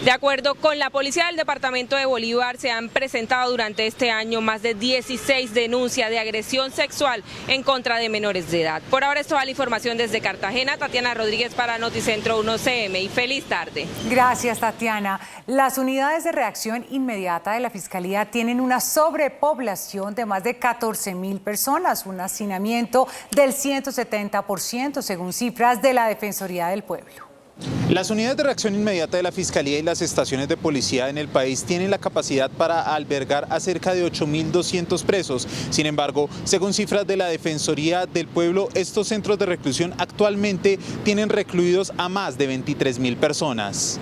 De acuerdo con la policía del departamento de Bolívar, se han presentado durante este año más de 16 denuncias de agresión sexual en contra de menores de edad. Por ahora, esto va la información desde Cartagena. Tatiana Rodríguez para Noticentro 1 CMI. Feliz tarde. Gracias, Tatiana. Las unidades de reacción inmediata de la Fiscalía tienen una sobrepoblación de más de 14.000 personas, un hacinamiento del 170% según cifras de la Defensoría del Pueblo. Las unidades de reacción inmediata de la Fiscalía y las estaciones de policía en el país tienen la capacidad para albergar a cerca de 8.200 presos. Sin embargo, según cifras de la Defensoría del Pueblo, estos centros de reclusión actualmente tienen recluidos a más de 23.000 personas.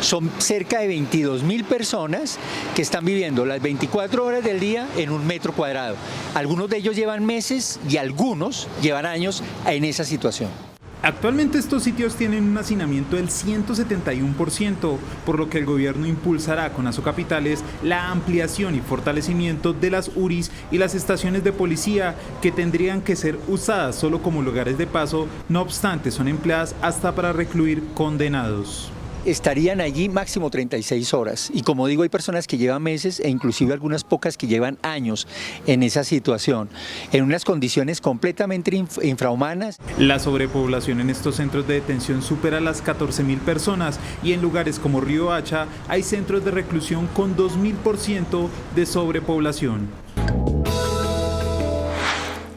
Son cerca de 22.000 personas que están viviendo las 24 horas del día en un metro cuadrado. Algunos de ellos llevan meses y algunos llevan años en esa situación. Actualmente estos sitios tienen un hacinamiento del 171%, por lo que el gobierno impulsará con Asocapitales la ampliación y fortalecimiento de las URIs y las estaciones de policía, que tendrían que ser usadas solo como lugares de paso, no obstante son empleadas hasta para recluir condenados. Estarían allí máximo 36 horas y como digo, hay personas que llevan meses e inclusive algunas pocas que llevan años en esa situación, en unas condiciones completamente infrahumanas. La sobrepoblación en estos centros de detención supera las 14.000 personas y en lugares como Riohacha hay centros de reclusión con 2.000% de sobrepoblación.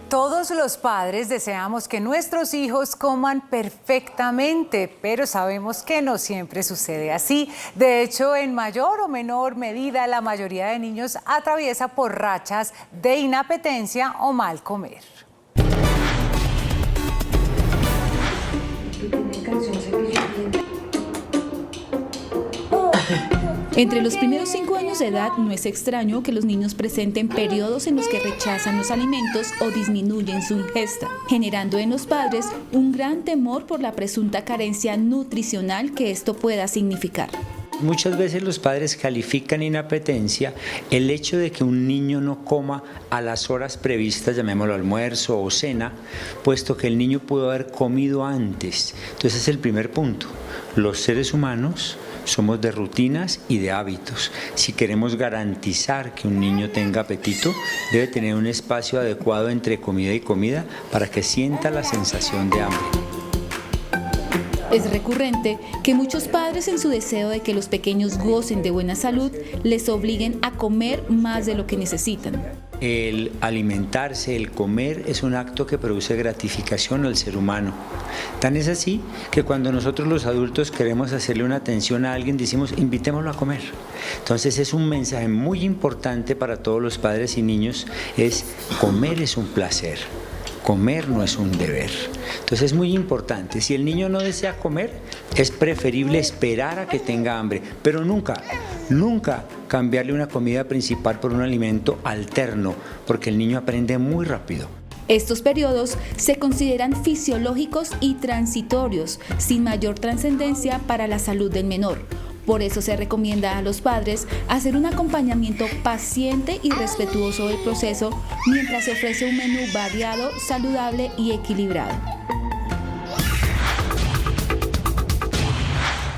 Todos los padres deseamos que nuestros hijos coman perfectamente, pero sabemos que no siempre sucede así. De hecho, en mayor o menor medida, la mayoría de niños atraviesa por rachas de inapetencia o mal comer. Entre los primeros 5 años de edad no es extraño que los niños presenten periodos en los que rechazan los alimentos o disminuyen su ingesta, generando en los padres un gran temor por la presunta carencia nutricional que esto pueda significar. Muchas veces los padres califican inapetencia el hecho de que un niño no coma a las horas previstas, llamémoslo almuerzo o cena, puesto que el niño pudo haber comido antes. Entonces ese es el primer punto. Los seres humanos somos de rutinas y de hábitos. Si queremos garantizar que un niño tenga apetito, debe tener un espacio adecuado entre comida y comida para que sienta la sensación de hambre. Es recurrente que muchos padres, en su deseo de que los pequeños gocen de buena salud, les obliguen a comer más de lo que necesitan. El alimentarse, el comer, es un acto que produce gratificación al ser humano. Tan es así que cuando nosotros los adultos queremos hacerle una atención a alguien, decimos, invitémoslo a comer. Entonces es un mensaje muy importante para todos los padres y niños, es comer es un placer. Comer no es un deber. Entonces es muy importante. Si el niño no desea comer, es preferible esperar a que tenga hambre, pero nunca cambiarle una comida principal por un alimento alterno, porque el niño aprende muy rápido. Estos periodos se consideran fisiológicos y transitorios, sin mayor trascendencia para la salud del menor. Por eso se recomienda a los padres hacer un acompañamiento paciente y respetuoso del proceso mientras se ofrece un menú variado, saludable y equilibrado.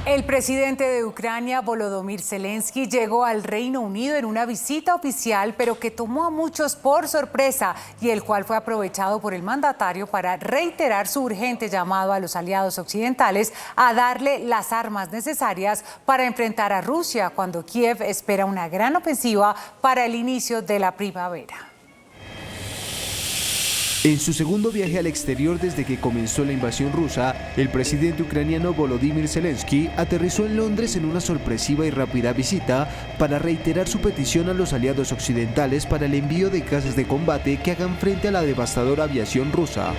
El presidente de Ucrania, Volodymyr Zelensky, llegó al Reino Unido en una visita oficial, pero que tomó a muchos por sorpresa y el cual fue aprovechado por el mandatario para reiterar su urgente llamado a los aliados occidentales a darle las armas necesarias para enfrentar a Rusia cuando Kiev espera una gran ofensiva para el inicio de la primavera. En su segundo viaje al exterior desde que comenzó la invasión rusa, el presidente ucraniano Volodymyr Zelensky aterrizó en Londres en una sorpresiva y rápida visita para reiterar su petición a los aliados occidentales para el envío de cazas de combate que hagan frente a la devastadora aviación rusa.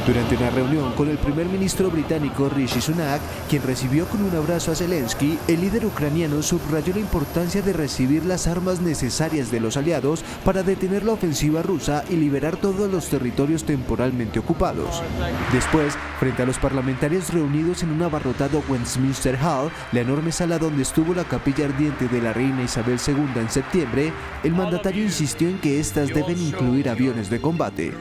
Durante una reunión con el primer ministro británico Rishi Sunak, quien recibió con un abrazo a Zelensky, el líder ucraniano subrayó la importancia de recibir las armas necesarias de los aliados para detener la ofensiva rusa y liberar todos los territorios temporalmente ocupados. Después, frente a los parlamentarios reunidos en un abarrotado Westminster Hall, la enorme sala donde estuvo la capilla ardiente de la reina Isabel II en septiembre, el mandatario insistió en que estas deben incluir aviones de combate.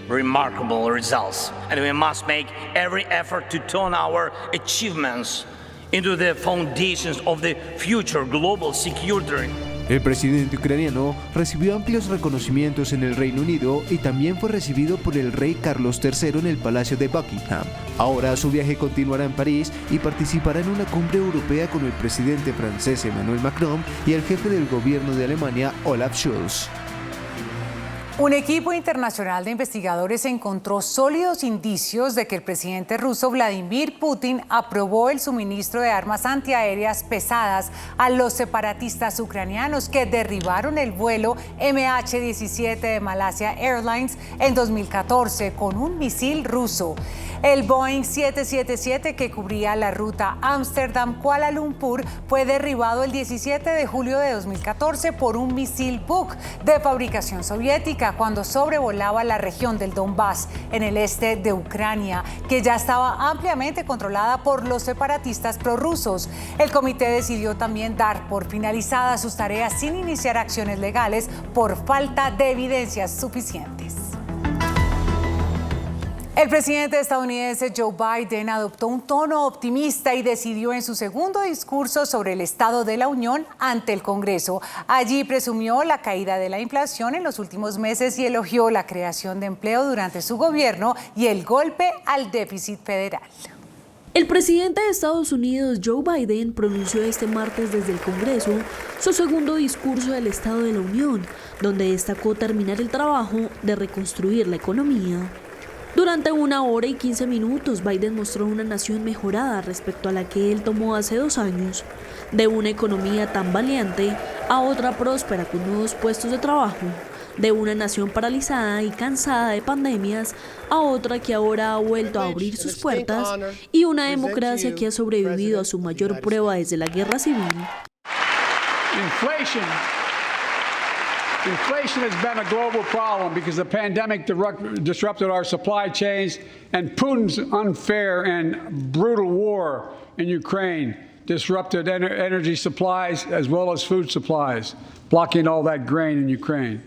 Remarkable results, and we must make every effort to turn our achievements into the foundations of the future global security. El presidente ucraniano recibió amplios reconocimientos en el Reino Unido y también fue recibido por el rey Carlos III en el Palacio de Buckingham. Ahora su viaje continuará en París y participará en una cumbre europea con el presidente francés Emmanuel Macron y el jefe del gobierno de Alemania, Olaf Scholz. Un equipo internacional de investigadores encontró sólidos indicios de que el presidente ruso Vladimir Putin aprobó el suministro de armas antiaéreas pesadas a los separatistas ucranianos que derribaron el vuelo MH17 de Malaysia Airlines en 2014 con un misil ruso. El Boeing 777 que cubría la ruta Ámsterdam-Kuala Lumpur fue derribado el 17 de julio de 2014 por un misil Buk de fabricación soviética cuando sobrevolaba la región del Donbass en el este de Ucrania, que ya estaba ampliamente controlada por los separatistas prorrusos. El comité decidió también dar por finalizadas sus tareas sin iniciar acciones legales por falta de evidencias suficientes. El presidente estadounidense Joe Biden adoptó un tono optimista y decidió en su segundo discurso sobre el Estado de la Unión ante el Congreso. Allí presumió la caída de la inflación en los últimos meses y elogió la creación de empleo durante su gobierno y el golpe al déficit federal. El presidente de Estados Unidos, Joe Biden, pronunció este martes desde el Congreso su segundo discurso del Estado de la Unión, donde destacó terminar el trabajo de reconstruir la economía. Durante 1 hora y 15 minutos, Biden mostró una nación mejorada respecto a la que él tomó hace 2 años, de una economía tambaleante a otra próspera con nuevos puestos de trabajo, de una nación paralizada y cansada de pandemias a otra que ahora ha vuelto a abrir sus puertas y una democracia que ha sobrevivido a su mayor prueba desde la guerra civil. Inflation has been a global problem because the pandemic disrupted our supply chains, and Putin's unfair and brutal war in Ukraine disrupted energy supplies as well as food supplies, blocking all that grain in Ukraine.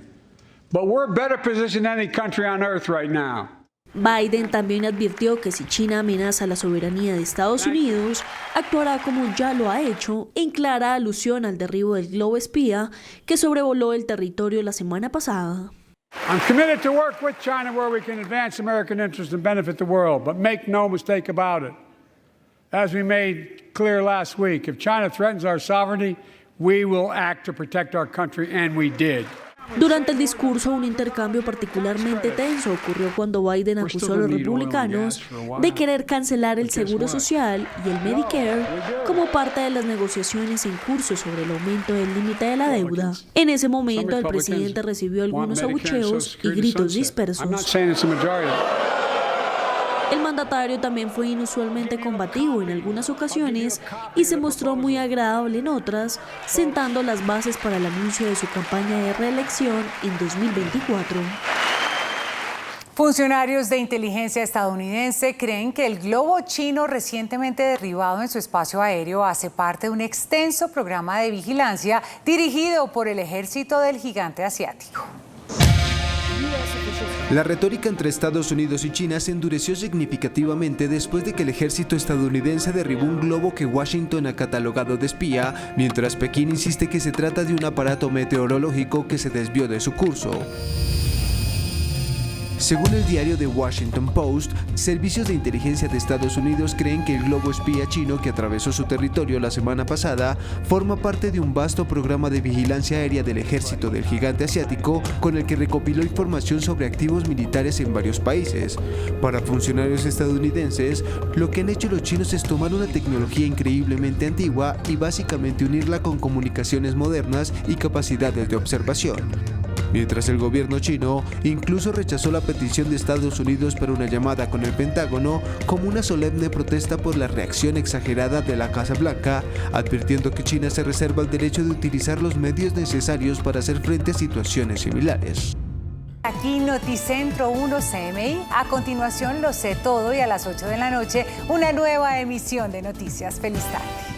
But we're better positioned than any country on earth right now. Biden también advirtió que si China amenaza la soberanía de Estados Unidos, actuará como ya lo ha hecho, en clara alusión al derribo del globo espía que sobrevoló el territorio la semana pasada. I'm committed to work with China where we can advance American interests and benefit the world, but make no mistake about it. As we made clear last week, if China threatens our sovereignty, we will act to protect our country, and we did. Durante el discurso, un intercambio particularmente tenso ocurrió cuando Biden acusó a los republicanos de querer cancelar el seguro social y el Medicare como parte de las negociaciones en curso sobre el aumento del límite de la deuda. En ese momento, el presidente recibió algunos abucheos y gritos dispersos. El mandatario también fue inusualmente combativo en algunas ocasiones y se mostró muy agradable en otras, sentando las bases para el anuncio de su campaña de reelección en 2024. Funcionarios de inteligencia estadounidense creen que el globo chino recientemente derribado en su espacio aéreo hace parte de un extenso programa de vigilancia dirigido por el ejército del gigante asiático. La retórica entre Estados Unidos y China se endureció significativamente después de que el ejército estadounidense derribó un globo que Washington ha catalogado de espía, mientras Pekín insiste que se trata de un aparato meteorológico que se desvió de su curso. Según el diario The Washington Post, servicios de inteligencia de Estados Unidos creen que el globo espía chino que atravesó su territorio la semana pasada forma parte de un vasto programa de vigilancia aérea del ejército del gigante asiático con el que recopiló información sobre activos militares en varios países. Para funcionarios estadounidenses, lo que han hecho los chinos es tomar una tecnología increíblemente antigua y básicamente unirla con comunicaciones modernas y capacidades de observación. Mientras el gobierno chino incluso rechazó la petición de Estados Unidos para una llamada con el Pentágono como una solemne protesta por la reacción exagerada de la Casa Blanca, advirtiendo que China se reserva el derecho de utilizar los medios necesarios para hacer frente a situaciones similares. Aquí Noticentro 1 CMI, a continuación Lo Sé Todo y a las 8 de la noche una nueva emisión de noticias. Feliz tarde.